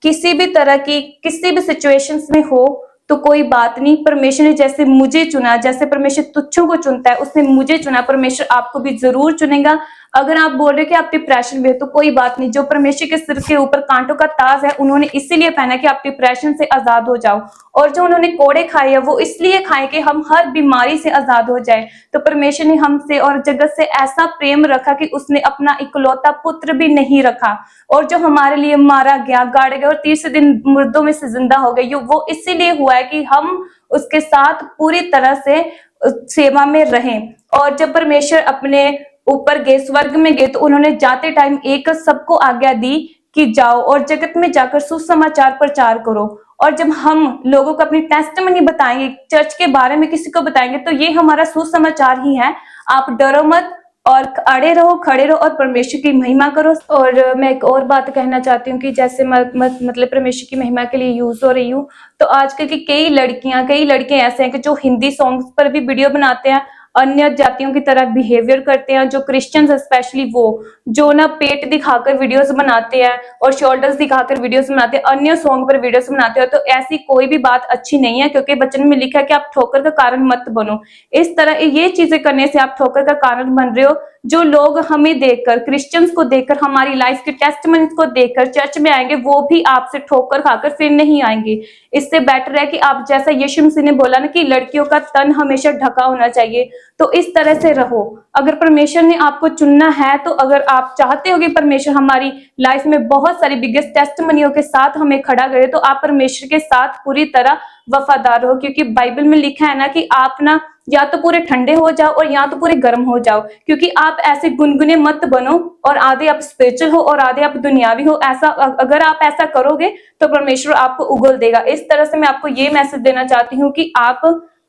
किसी भी तरह की किसी भी सिचुएशंस में हो तो कोई बात नहीं, परमेश्वर ने जैसे मुझे चुना, जैसे परमेश्वर तुच्छों को चुनता है, उसने मुझे चुना, परमेश्वर आपको भी जरूर चुनेगा। अगर आप बोल रहे कि आप डिप्रेशन में हो तो कोई बात नहीं, जो परमेश्वर के सिर के ऊपर कांटों का ताज है उन्होंने इसीलिए पहना कि आप डिप्रेशन से आजाद हो जाओ, और जो उन्होंने कोड़े खाए हैं वो इसलिए खाए कि हम हर बीमारी से आजाद हो जाए। तो परमेश्वर ने हमसे और जगत से ऐसा प्रेम रखा कि उसने अपना इकलौता पुत्र भी नहीं रखा, और जो हमारे लिए मारा गया, गाड़े गया और तीसरे दिन मुर्दों में से जिंदा हो गए, वो इसीलिए हुआ है कि हम उसके साथ पूरी तरह से सेवा में रहें। और जब परमेश्वर अपने ऊपर गए, स्वर्ग में गए, तो उन्होंने जाते टाइम एक सबको आज्ञा दी कि जाओ और जगत में जाकर सुसमाचार प्रचार करो। और जब हम लोगों को अपनी टेस्टिमनी बताएंगे, चर्च के बारे में किसी को बताएंगे, तो ये हमारा सुसमाचार ही है। आप डरो मत और अड़े रहो, खड़े रहो और परमेश्वर की महिमा करो। और मैं एक और बात कहना चाहती हूँ कि जैसे मतलब परमेश्वर की महिमा के लिए यूज हो रही हूँ, तो आजकल की कई लड़के ऐसे हैं कि जो हिंदी सॉन्ग्स पर भी वीडियो बनाते हैं, अन्य जातियों की तरह बिहेवियर करते हैं, जो क्रिश्चियंस स्पेशली वो जो ना पेट दिखाकर वीडियोस बनाते हैं और शोल्डर्स दिखाकर वीडियोस बनाते हैं, अन्य सॉन्ग पर वीडियोस बनाते हैं, तो ऐसी कोई भी बात अच्छी नहीं है। क्योंकि वचन में लिखा है कि आप ठोकर का कारण मत बनो। इस तरह ये चीजें करने से आप ठोकर का कारण बन रहे हो। जो लोग हमें देखकर, क्रिश्चियंस को देखकर, हमारी लाइफ के टेस्टिमनीज को देखकर चर्च में आएंगे, वो भी आपसे ठोकर खाकर फिर नहीं आएंगे। इससे बेटर है कि आप जैसा यीशु मसीह ने बोला ना कि लड़कियों का तन हमेशा ढका होना चाहिए, तो इस तरह से रहो। अगर परमेश्वर ने आपको चुनना है, तो अगर आप चाहते हो कि परमेश्वर हमारी लाइफ में बहुत सारी बिगेस्ट टेस्टिमनियों के साथ हमें खड़ा करे, तो आप परमेश्वर के साथ पूरी तरह वफादार हो। क्योंकि बाइबल में लिखा है ना कि आप ना या तो पूरे ठंडे हो जाओ और या तो पूरे गर्म हो जाओ। क्योंकि आप ऐसे गुनगुने मत बनो और आधे आप स्पिरिचुअल हो और आधे आप दुनियावी हो। ऐसा अगर आप ऐसा करोगे तो परमेश्वर आपको उगल देगा। इस तरह से मैं आपको ये मैसेज देना चाहती हूँ कि आप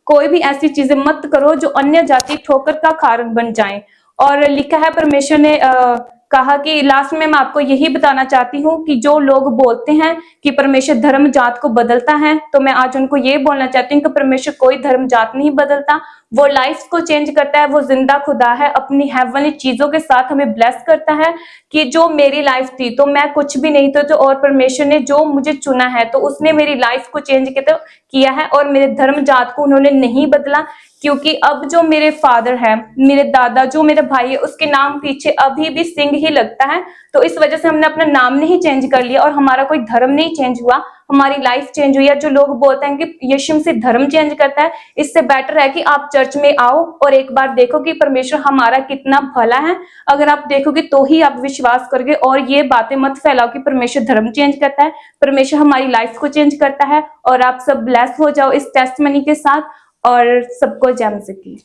कोई भी ऐसी चीजें मत करो जो अन्य जाति ठोकर का कारण बन जाएं। और लिखा है परमेश्वर ने कहा कि लास्ट में मैं आपको यही बताना चाहती हूँ कि जो लोग बोलते हैं कि परमेश्वर धर्म जात को बदलता है, तो मैं आज उनको ये बोलना चाहती हूँ कि परमेश्वर कोई धर्म जात नहीं बदलता, वो लाइफ को चेंज करता है। वो जिंदा खुदा है, अपनी हेवनली चीजों के साथ हमें ब्लेस करता है। कि जो मेरी लाइफ थी तो मैं कुछ भी नहीं था, तो और परमेश्वर ने जो मुझे चुना है तो उसने मेरी लाइफ को चेंज किया है और मेरे धर्म जात को उन्होंने नहीं बदला। क्योंकि अब जो मेरे फादर है, मेरे दादा, जो मेरे भाई है, उसके नाम पीछे अभी भी सिंह ही लगता है। तो इस वजह से हमने अपना नाम नहीं चेंज कर लिया और हमारा कोई धर्म नहीं चेंज हुआ, हमारी लाइफ चेंज हुई है। जो लोग बोलते हैं कि यीशु मसीह धर्म चेंज करता है, इससे बेटर है कि आप चर्च में आओ और एक बार देखो कि परमेश्वर हमारा कितना भला है। अगर आप देखोगे तो ही आप विश्वास करोगे, और ये बातें मत फैलाओ कि परमेश्वर धर्म चेंज करता है। परमेश्वर हमारी लाइफ को चेंज करता है। और आप सब ब्लेस हो जाओ इस टेस्टमनी के साथ, और सबको जय मसीह की।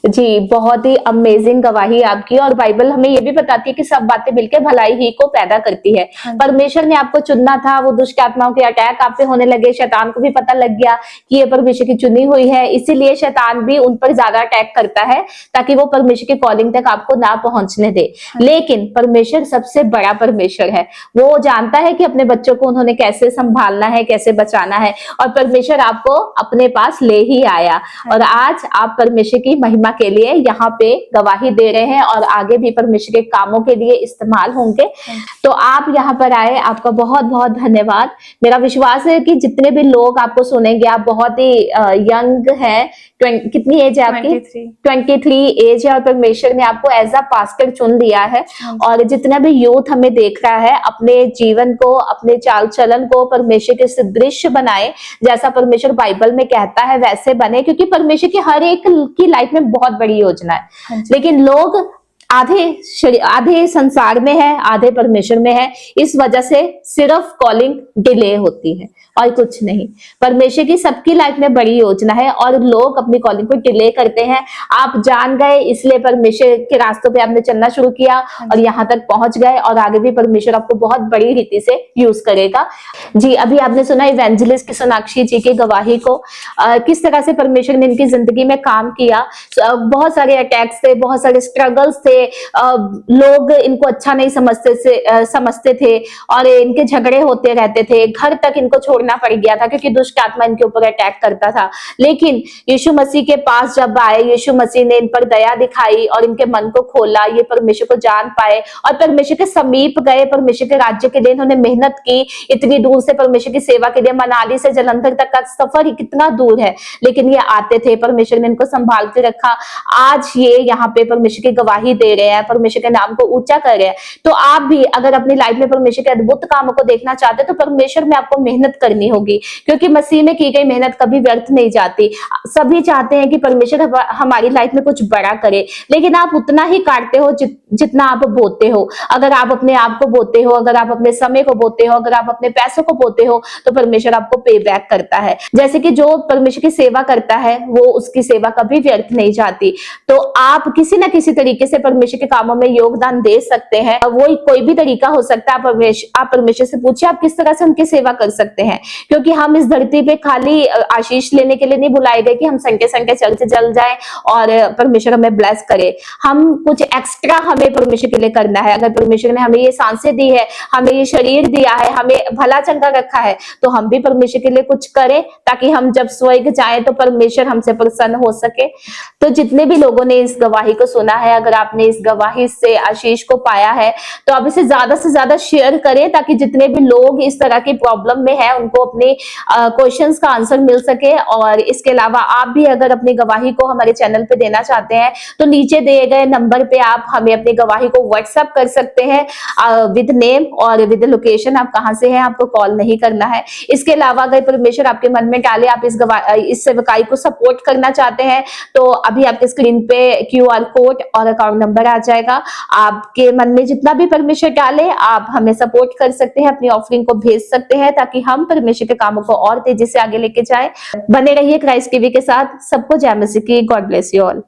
जी, बहुत ही अमेजिंग गवाही आपकी। और बाइबल हमें ये भी बताती है कि सब बातें मिलकर भलाई ही को पैदा करती है। परमेश्वर ने आपको चुनना था, वो दुष्ट आत्माओं के अटैक आप पे होने लगे, शैतान को भी पता लग गया कि ये परमेश्वर की चुनी हुई है, इसीलिए शैतान भी उन पर ज्यादा अटैक करता है ताकि वो परमेश्वर की कॉलिंग तक आपको ना पहुंचने दे। लेकिन परमेश्वर सबसे बड़ा परमेश्वर है, वो जानता है कि अपने बच्चों को उन्होंने कैसे संभालना है, कैसे बचाना है, और परमेश्वर आपको अपने पास ले ही आया। और आज आप परमेश्वर की महिमा के लिए यहाँ पे गवाही दे रहे हैं और आगे भी परमेश्वर के कामों के लिए इस्तेमाल होंगे। तो आप यहाँ पर आए, आपका बहुत बहुत धन्यवाद। मेरा विश्वास है कि जितने भी लोग आपको सुनेंगे, आप बहुत ही यंग हैं। कितनी एज है आपकी? 23 एज है, और परमेश्वर ने आपको एज अ पास्टर चुन लिया है। और जितना भी यूथ हमें देख रहा है, अपने जीवन को, अपने चाल चलन को परमेश्वर के सदृश बनाए, जैसा परमेश्वर बाइबल में कहता है वैसे बने, क्योंकि परमेश्वर की हर एक की लाइफ में बहुत बड़ी योजना है। लेकिन लोग आधे संसार में है, आधे परमेश्वर में है। इस वजह से सिर्फ कॉलिंग डिले होती है और कुछ नहीं। परमेश्वर की सबकी लाइफ में बड़ी योजना है और लोग अपनी कॉलिंग को डिले करते हैं। आप जान गए, इसलिए परमेश्वर के रास्तों पे आपने चलना शुरू किया और यहाँ तक पहुंच गए, और आगे भी परमेश्वर आपको बहुत बड़ी रीति से यूज करेगा। जी, अभी आपने सुना इवेंजलिस्ट की सोनाक्षी जी की गवाही को, किस तरह से परमेश्वर ने इनकी जिंदगी में काम किया। बहुत सारे अटैक्स थे, बहुत सारे स्ट्रगल्स थे, लोग इनको अच्छा नहीं समझते थे और इनके झगड़े होते रहते थे, घर तक इनको छोड़ना पड़ गया था क्योंकि दुष्ट आत्मा इनके ऊपर अटैक करता था। लेकिन यीशु मसीह के पास जब आए, यीशु मसीह ने इन पर दया दिखाई और इनके मन को खोला, ये परमेश्वर को जान पाए और परमेश्वर के समीप गए। परमेश्वर के राज्य के लिए इन्होंने मेहनत की, इतनी दूर से परमेश्वर की सेवा के लिए, मनाली से जलंधर तक का सफर कितना दूर है, लेकिन ये आते थे, परमेश्वर ने इनको संभाल के रखा। आज ये यहाँ पे परमेश्वर की गवाही दे रहे हैं, परमेश्वर के नाम को ऊंचा कर रहे हैं। तो आप भी अगर अपनी लाइफ में परमेश्वर के अद्भुत कामों को देखना चाहते हैं तो परमेश्वर में आपको मेहनत करनी होगी, क्योंकि मसीह में की गई मेहनत कभी व्यर्थ नहीं जाती। सभी चाहते हैं कि परमेश्वर हमारी लाइफ में कुछ बड़ा करे, लेकिन आप उतना ही काटते हो जितना आप बोते हो। अगर आप अपने आप को बोते हो, अगर आप अपने समय को बोते हो, अगर आप अपने पैसों को बोते हो, तो परमेश्वर आपको पे बैक करता है। जैसे कि जो परमेश्वर की सेवा करता है वो उसकी सेवा कभी व्यर्थ नहीं जाती। तो आप किसी ना किसी तरीके से परमेश्वर के कामों में योगदान दे सकते हैं। वो कोई भी तरीका हो सकता है। आप परमेश्वर से पूछिए आप किस तरह से उनकी सेवा कर सकते हैं, क्योंकि हम इस धरती पे खाली आशीष लेने के लिए नहीं बुलाए गए कि हम संके चर्च चल जाएं और परमेश्वर हमें ब्लेस करे। हम कुछ एक्स्ट्रा हमें परमेश्वर के लिए करना है। अगर परमेश्वर ने हमें ये सांसें दी है, हमें ये शरीर दिया है, हमें भला चंगा रखा है, तो हम भी परमेश्वर के लिए कुछ करें, ताकि हम जब स्वर्ग जाएं तो परमेश्वर हमसे प्रसन्न हो सके। तो जितने भी लोगों ने इस गवाही को सुना है, अगर आपने इस गवाही से आशीष को पाया है तो आप इसे ज्यादा से ज्यादा शेयर करें, ताकि जितने भी लोग इस तरह की प्रॉब्लम में है उनको अपने क्वेश्चंस का आंसर मिल सके। और इसके अलावा आप भी अगर अपनी गवाही को हमारे चैनल पे देना चाहते हैं तो नीचे दिए गए नंबर पे आप हमें अपनी गवाही को व्हाट्सएप कर सकते हैं विद नेम और विद लोकेशन, आप कहां से हैं, आपको कॉल नहीं करना है। इसके अलावा अगर परमेश्वर आपके मन में डाले, आप इस सेवकाई को सपोर्ट करना चाहते हैं, तो अभी आपके स्क्रीन पे QR कोड और अकाउंट नंबर आ जाएगा। आपके मन में जितना भी परमेश्वर डाले आप हमें सपोर्ट कर सकते हैं, अपनी ऑफरिंग को भेज सकते हैं, ताकि हम परमेश्वर के कामों को और तेजी से आगे लेके जाएं। बने रहिए क्राइस्ट टीवी के साथ। सबको जय मसीह की। God bless you all.